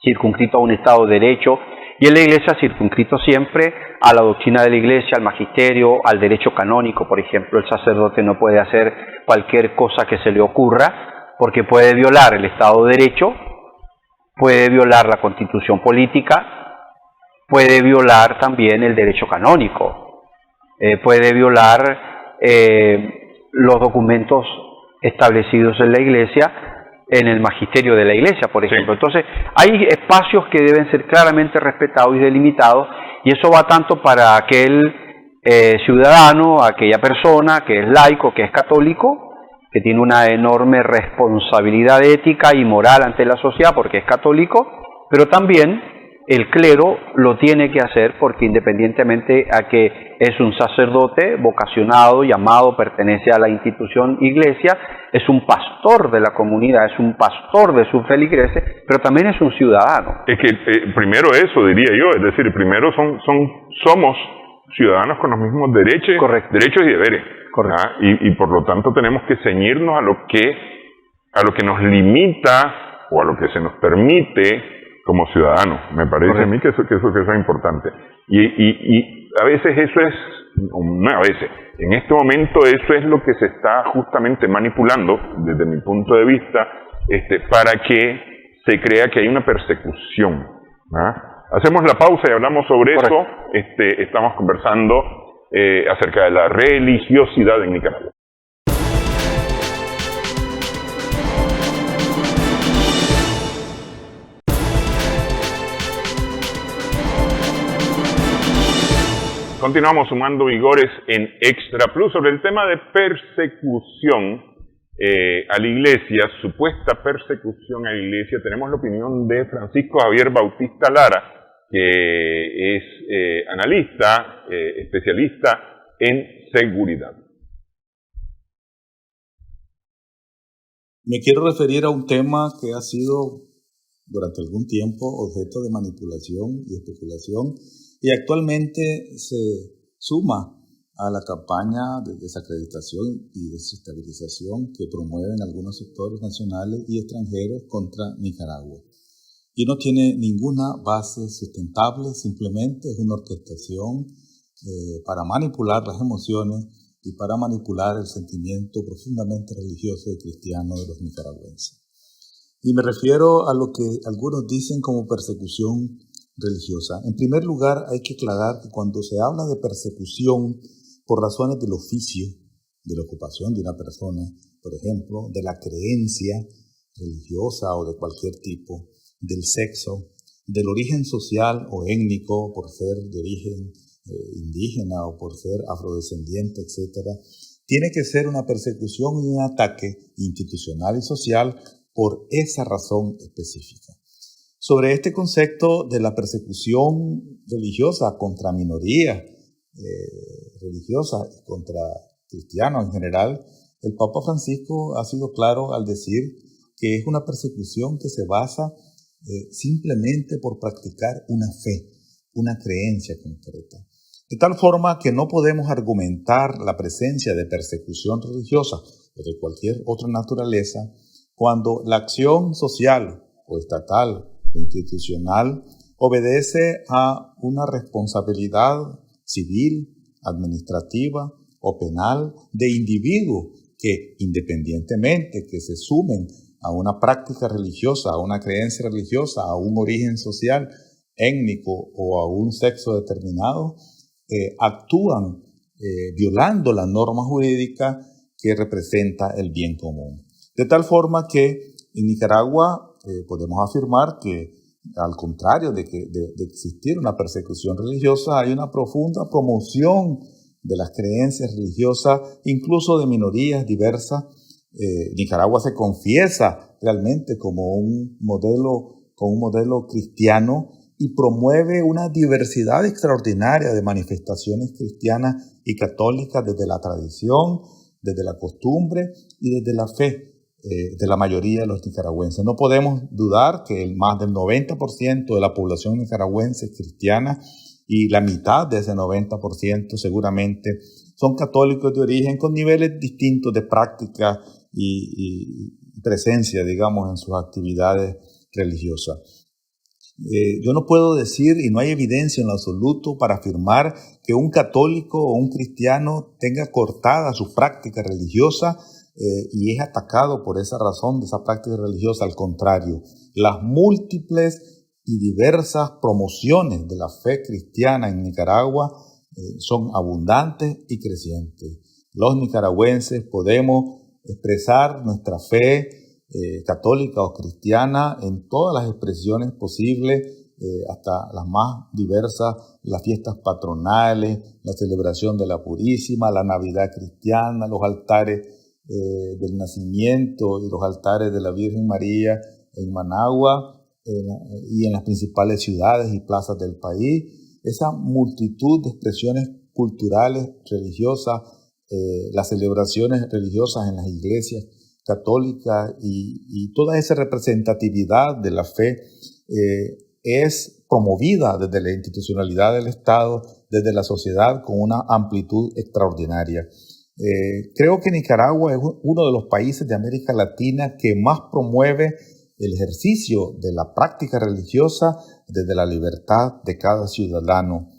circunscritos a un Estado de Derecho, y en la Iglesia circunscritos siempre a la doctrina de la Iglesia, al magisterio, al derecho canónico. Por ejemplo, el sacerdote no puede hacer cualquier cosa que se le ocurra, porque puede violar el Estado de Derecho, puede violar la Constitución política, puede violar también el derecho canónico, puede violar los documentos establecidos en la Iglesia en el magisterio de la Iglesia, por ejemplo. Sí. Entonces, hay espacios que deben ser claramente respetados y delimitados, y eso va tanto para aquel ciudadano, aquella persona que es laico, que es católico, que tiene una enorme responsabilidad ética y moral ante la sociedad porque es católico, pero también el clero lo tiene que hacer porque independientemente a que es un sacerdote vocacionado, llamado, pertenece a la institución iglesia, es un pastor de la comunidad, es un pastor de su feligreses, pero también es un ciudadano. Es que primero eso diría yo, es decir, primero somos ciudadanos con los mismos derechos, Correcto. derechos y deberes. Correcto. Y por lo tanto tenemos que ceñirnos a lo que nos limita o a lo que se nos permite como ciudadanos. Me parece Correcto. a mí que eso es importante. Y a veces eso es, no a veces, en este momento eso es lo que se está justamente manipulando, desde mi punto de vista, para que se crea que hay una persecución. Hacemos la pausa y hablamos sobre Correcto. eso. Estamos conversando acerca de la religiosidad en Nicaragua. Continuamos sumando vigores en Extra Plus sobre el tema de persecución a la iglesia, supuesta persecución a la iglesia. Tenemos la opinión de Francisco Javier Bautista Lara, que es analista, especialista en seguridad. Me quiero referir a un tema que ha sido durante algún tiempo objeto de manipulación y especulación y actualmente se suma a la campaña de desacreditación y desestabilización que promueven algunos sectores nacionales y extranjeros contra Nicaragua. Y no tiene ninguna base sustentable, simplemente es una orquestación para manipular las emociones y para manipular el sentimiento profundamente religioso y cristiano de los nicaragüenses. Y me refiero a lo que algunos dicen como persecución religiosa. En primer lugar, hay que aclarar que cuando se habla de persecución por razones del oficio, de la ocupación de una persona, por ejemplo, de la creencia religiosa o de cualquier tipo, del sexo, del origen social o étnico por ser de origen indígena o por ser afrodescendiente, etc., tiene que ser una persecución y un ataque institucional y social por esa razón específica. Sobre este concepto de la persecución religiosa contra minorías religiosas y contra cristianos en general, el Papa Francisco ha sido claro al decir que es una persecución que se basa simplemente por practicar una fe, una creencia concreta. De tal forma que no podemos argumentar la presencia de persecución religiosa o de cualquier otra naturaleza cuando la acción social o estatal o institucional obedece a una responsabilidad civil, administrativa o penal de individuos que, independientemente que se sumen a una práctica religiosa, a una creencia religiosa, a un origen social, étnico o a un sexo determinado, actúan violando la norma jurídica que representa el bien común. De tal forma que en Nicaragua podemos afirmar que, al contrario de existir una persecución religiosa, hay una profunda promoción de las creencias religiosas, incluso de minorías diversas. Nicaragua se confiesa realmente como un modelo cristiano y promueve una diversidad extraordinaria de manifestaciones cristianas y católicas desde la tradición, desde la costumbre y desde la fe de la mayoría de los nicaragüenses. No podemos dudar que más del 90% de la población nicaragüense es cristiana y la mitad de ese 90% seguramente son católicos de origen con niveles distintos de práctica y presencia, digamos, en sus actividades religiosas. Yo no puedo decir, y no hay evidencia en lo absoluto para afirmar que un católico o un cristiano tenga cortada su práctica religiosa y es atacado por esa razón de esa práctica religiosa. Al contrario, las múltiples y diversas promociones de la fe cristiana en Nicaragua son abundantes y crecientes. Los nicaragüenses podemos expresar nuestra fe católica o cristiana en todas las expresiones posibles, hasta las más diversas, las fiestas patronales, la celebración de la Purísima, la Navidad cristiana, los altares del nacimiento y los altares de la Virgen María en Managua y en las principales ciudades y plazas del país. Esa multitud de expresiones culturales, religiosas, las celebraciones religiosas en las iglesias católicas y toda esa representatividad de la fe es promovida desde la institucionalidad del Estado, desde la sociedad, con una amplitud extraordinaria. Creo que Nicaragua es uno de los países de América Latina que más promueve el ejercicio de la práctica religiosa desde la libertad de cada ciudadano.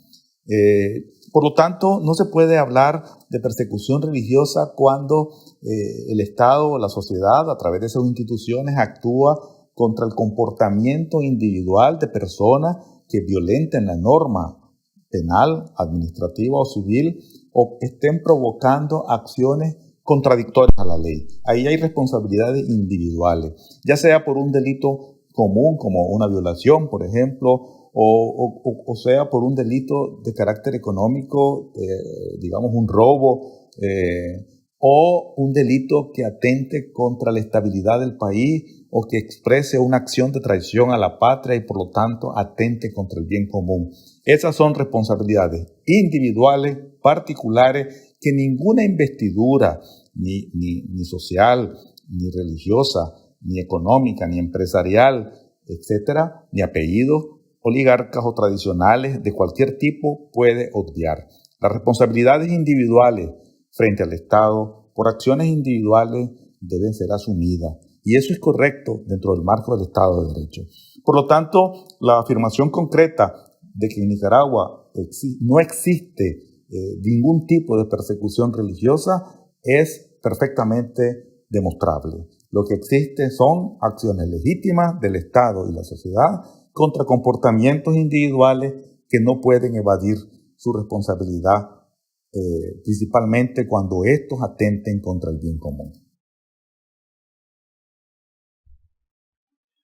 Por lo tanto, no se puede hablar de persecución religiosa cuando el Estado o la sociedad, a través de sus instituciones, actúa contra el comportamiento individual de personas que violenten la norma penal, administrativa o civil, o estén provocando acciones contradictorias a la ley. Ahí hay responsabilidades individuales, ya sea por un delito común como una violación, por ejemplo, o sea por un delito de carácter económico, digamos un robo, o un delito que atente contra la estabilidad del país o que exprese una acción de traición a la patria y por lo tanto atente contra el bien común. Esas son responsabilidades individuales, particulares, que ninguna investidura, ni social, ni religiosa, ni económica, ni empresarial, etcétera, ni apellidos oligarcas o tradicionales de cualquier tipo puede obviar. Las responsabilidades individuales frente al Estado por acciones individuales deben ser asumidas. Y eso es correcto dentro del marco del Estado de Derecho. Por lo tanto, la afirmación concreta de que en Nicaragua no existe ningún tipo de persecución religiosa es perfectamente demostrable. Lo que existe son acciones legítimas del Estado y la sociedad contra comportamientos individuales que no pueden evadir su responsabilidad, principalmente cuando estos atenten contra el bien común.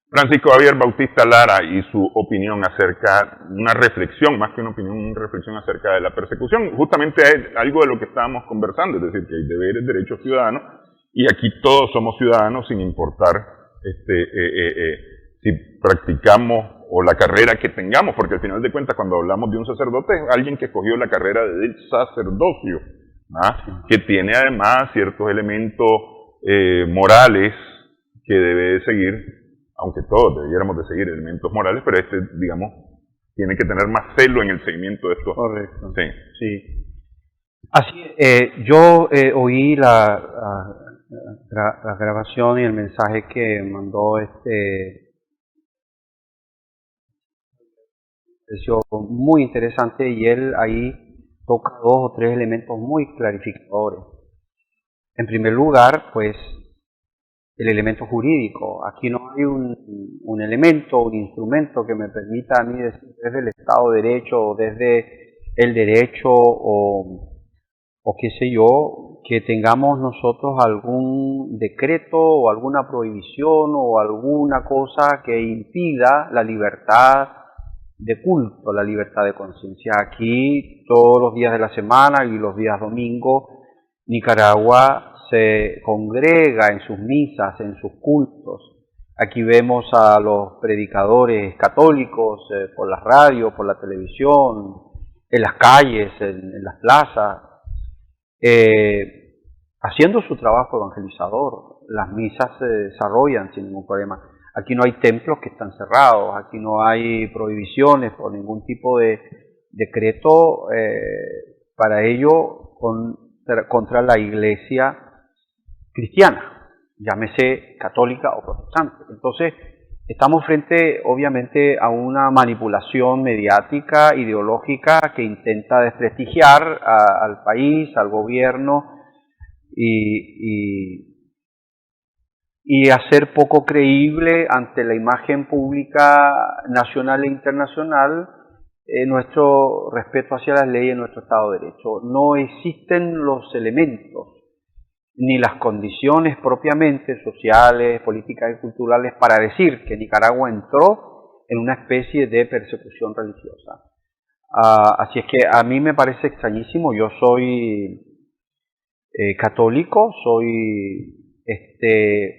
Francisco Javier Bautista Lara y su opinión acerca, una reflexión, más que una opinión, una reflexión acerca de la persecución, justamente es algo de lo que estábamos conversando, es decir, que hay deberes, derechos ciudadanos, y aquí todos somos ciudadanos sin importar si practicamos o la carrera que tengamos, porque al final de cuentas cuando hablamos de un sacerdote es alguien que escogió la carrera del sacerdocio, ¿ah? Que tiene además ciertos elementos morales que debe de seguir, aunque todos debiéramos de seguir elementos morales, pero digamos, tiene que tener más celo en el seguimiento de esto. Correcto. Sí. Sí. Así, yo oí la grabación y el mensaje que mandó pareció muy interesante y él ahí toca 2 o 3 elementos muy clarificadores. En primer lugar, pues, el elemento jurídico. Aquí no hay un elemento, un instrumento que me permita a mí decir desde el Estado de Derecho o desde el derecho o qué sé yo, que tengamos nosotros algún decreto o alguna prohibición o alguna cosa que impida la libertad de culto, la libertad de conciencia. Aquí todos los días de la semana y los días domingos, Nicaragua se congrega en sus misas, en sus cultos. Aquí vemos a los predicadores católicos por la radio, por la televisión, en las calles, en las plazas, haciendo su trabajo evangelizador. Las misas se desarrollan sin ningún problema. Aquí no hay templos que están cerrados, aquí no hay prohibiciones por ningún tipo de decreto para ello contra la iglesia cristiana, llámese católica o protestante. Entonces, estamos frente, obviamente, a una manipulación mediática, ideológica, que intenta desprestigiar al país, al gobierno, y hacer poco creíble ante la imagen pública nacional e internacional nuestro respeto hacia las leyes, nuestro Estado de Derecho. No existen los elementos ni las condiciones propiamente sociales, políticas y culturales para decir que Nicaragua entró en una especie de persecución religiosa. Así es que a mí me parece extrañísimo. Yo soy católico, soy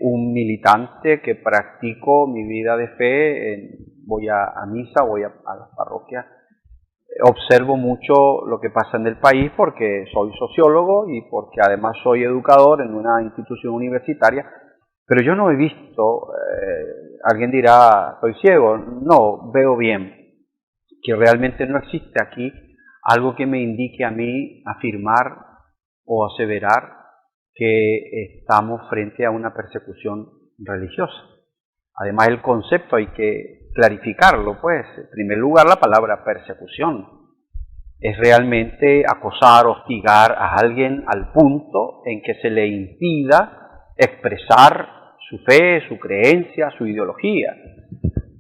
un militante que practico mi vida de fe, voy a misa, voy a las parroquias, observo mucho lo que pasa en el país porque soy sociólogo y porque además soy educador en una institución universitaria, pero yo no he visto, alguien dirá, soy ciego, no, veo bien que realmente no existe aquí algo que me indique a mí afirmar o aseverar que estamos frente a una persecución religiosa. Además, el concepto hay que clarificarlo, pues. En primer lugar, la palabra persecución es realmente acosar, hostigar a alguien al punto en que se le impida expresar su fe, su creencia, su ideología.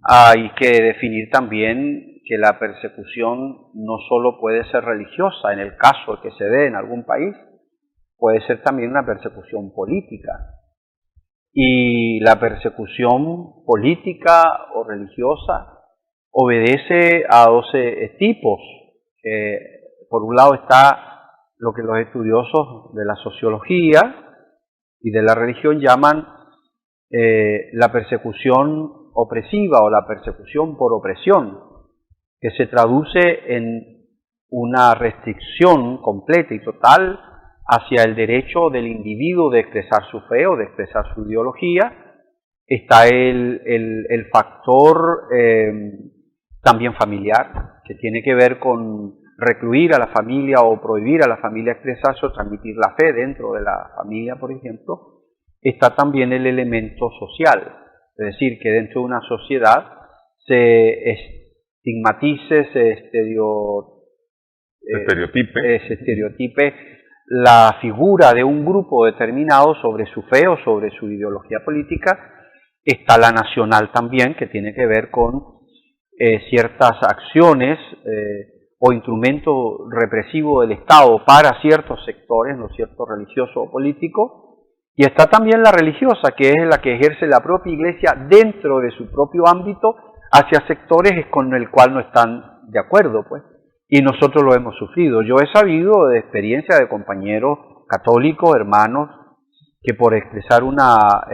Hay que definir también que la persecución no solo puede ser religiosa, en el caso que se dé en algún país, puede ser también una persecución política. Y la persecución política o religiosa obedece a 12 tipos. Por un lado está lo que los estudiosos de la sociología y de la religión llaman la persecución opresiva o la persecución por opresión, que se traduce en una restricción completa y total hacia el derecho del individuo de expresar su fe o de expresar su ideología. Está el factor también familiar, que tiene que ver con recluir a la familia o prohibir a la familia expresarse o transmitir la fe dentro de la familia, por ejemplo. Está también el elemento social, es decir, que dentro de una sociedad se estigmatice, se estereotipe la figura de un grupo determinado sobre su fe o sobre su ideología política. Está la nacional también, que tiene que ver con ciertas acciones o instrumentos represivos del Estado para ciertos sectores, ¿no es cierto?, religioso o político. Y está también la religiosa, que es la que ejerce la propia Iglesia dentro de su propio ámbito hacia sectores con el cual no están de acuerdo, pues. Y nosotros lo hemos sufrido. Yo he sabido de experiencia de compañeros católicos, hermanos, que por expresar una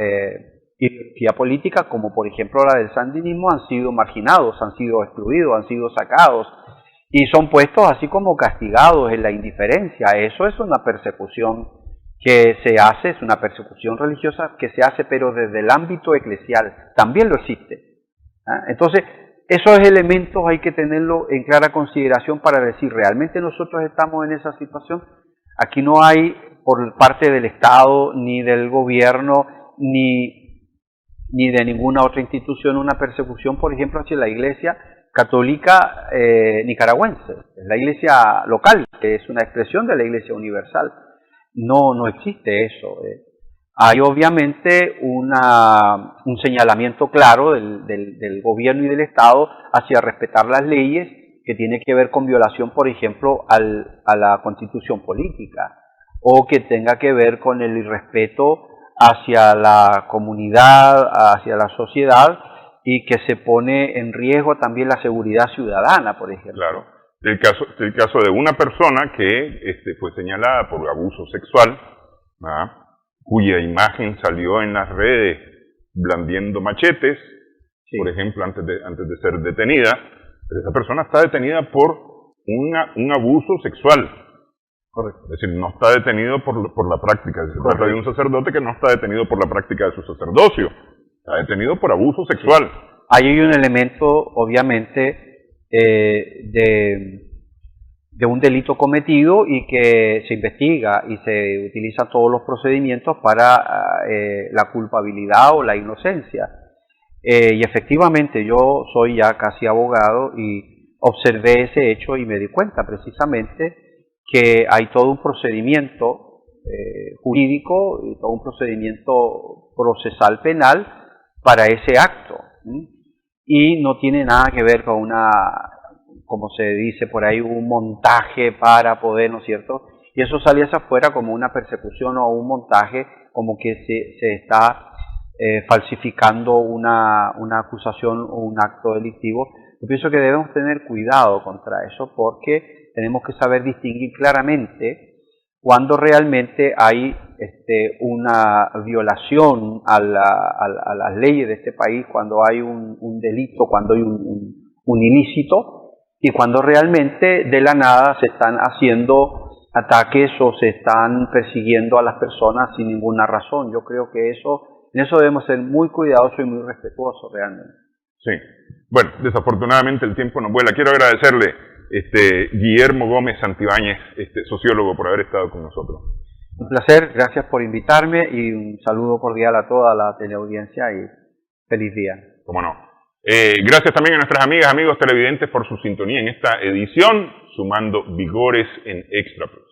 ideología política, como por ejemplo la del sandinismo, han sido marginados, han sido excluidos, han sido sacados y son puestos así como castigados en la indiferencia. Eso es una persecución que se hace, es una persecución religiosa que se hace, pero desde el ámbito eclesial también lo existe. Entonces, esos elementos hay que tenerlo en clara consideración para decir, ¿realmente nosotros estamos en esa situación? Aquí no hay por parte del Estado, ni del gobierno, ni de ninguna otra institución una persecución, por ejemplo, hacia la Iglesia católica nicaragüense, la Iglesia local, que es una expresión de la Iglesia universal. No existe eso. Hay obviamente un señalamiento claro del gobierno y del Estado hacia respetar las leyes, que tiene que ver con violación, por ejemplo, a la Constitución política, o que tenga que ver con el irrespeto hacia la comunidad, hacia la sociedad, y que se pone en riesgo también la seguridad ciudadana, por ejemplo. Claro. El caso de una persona que fue señalada por abuso sexual, cuya imagen salió en las redes blandiendo machetes, sí, por ejemplo, antes de ser detenida. Pero esa persona está detenida por un abuso sexual. Correcto. Es decir, no está detenido por la práctica. Se trata de un sacerdote que no está detenido por la práctica de su sacerdocio. Está detenido por abuso sexual. Sí. Ahí hay un elemento, obviamente, de un delito cometido y que se investiga y se utilizan todos los procedimientos para la culpabilidad o la inocencia. Y efectivamente yo soy ya casi abogado y observé ese hecho y me di cuenta precisamente que hay todo un procedimiento jurídico y todo un procedimiento procesal penal para ese acto. Y no tiene nada que ver con como se dice por ahí, un montaje para poder, ¿no es cierto?, y eso salía hacia afuera como una persecución o un montaje, como que se está falsificando una acusación o un acto delictivo. Yo pienso que debemos tener cuidado contra eso, porque tenemos que saber distinguir claramente cuando realmente hay una violación a las leyes de este país, cuando hay un delito, cuando hay un ilícito, y cuando realmente de la nada se están haciendo ataques o se están persiguiendo a las personas sin ninguna razón. Yo creo que en eso debemos ser muy cuidadosos y muy respetuosos realmente. Sí. Bueno, desafortunadamente el tiempo nos vuela. Quiero agradecerle Guillermo Gómez Santibáñez, sociólogo, por haber estado con nosotros. Un placer, gracias por invitarme y un saludo cordial a toda la teleaudiencia y feliz día. Cómo no. Gracias también a nuestras amigas, amigos televidentes por su sintonía en esta edición, sumando vigores en Extra Plus.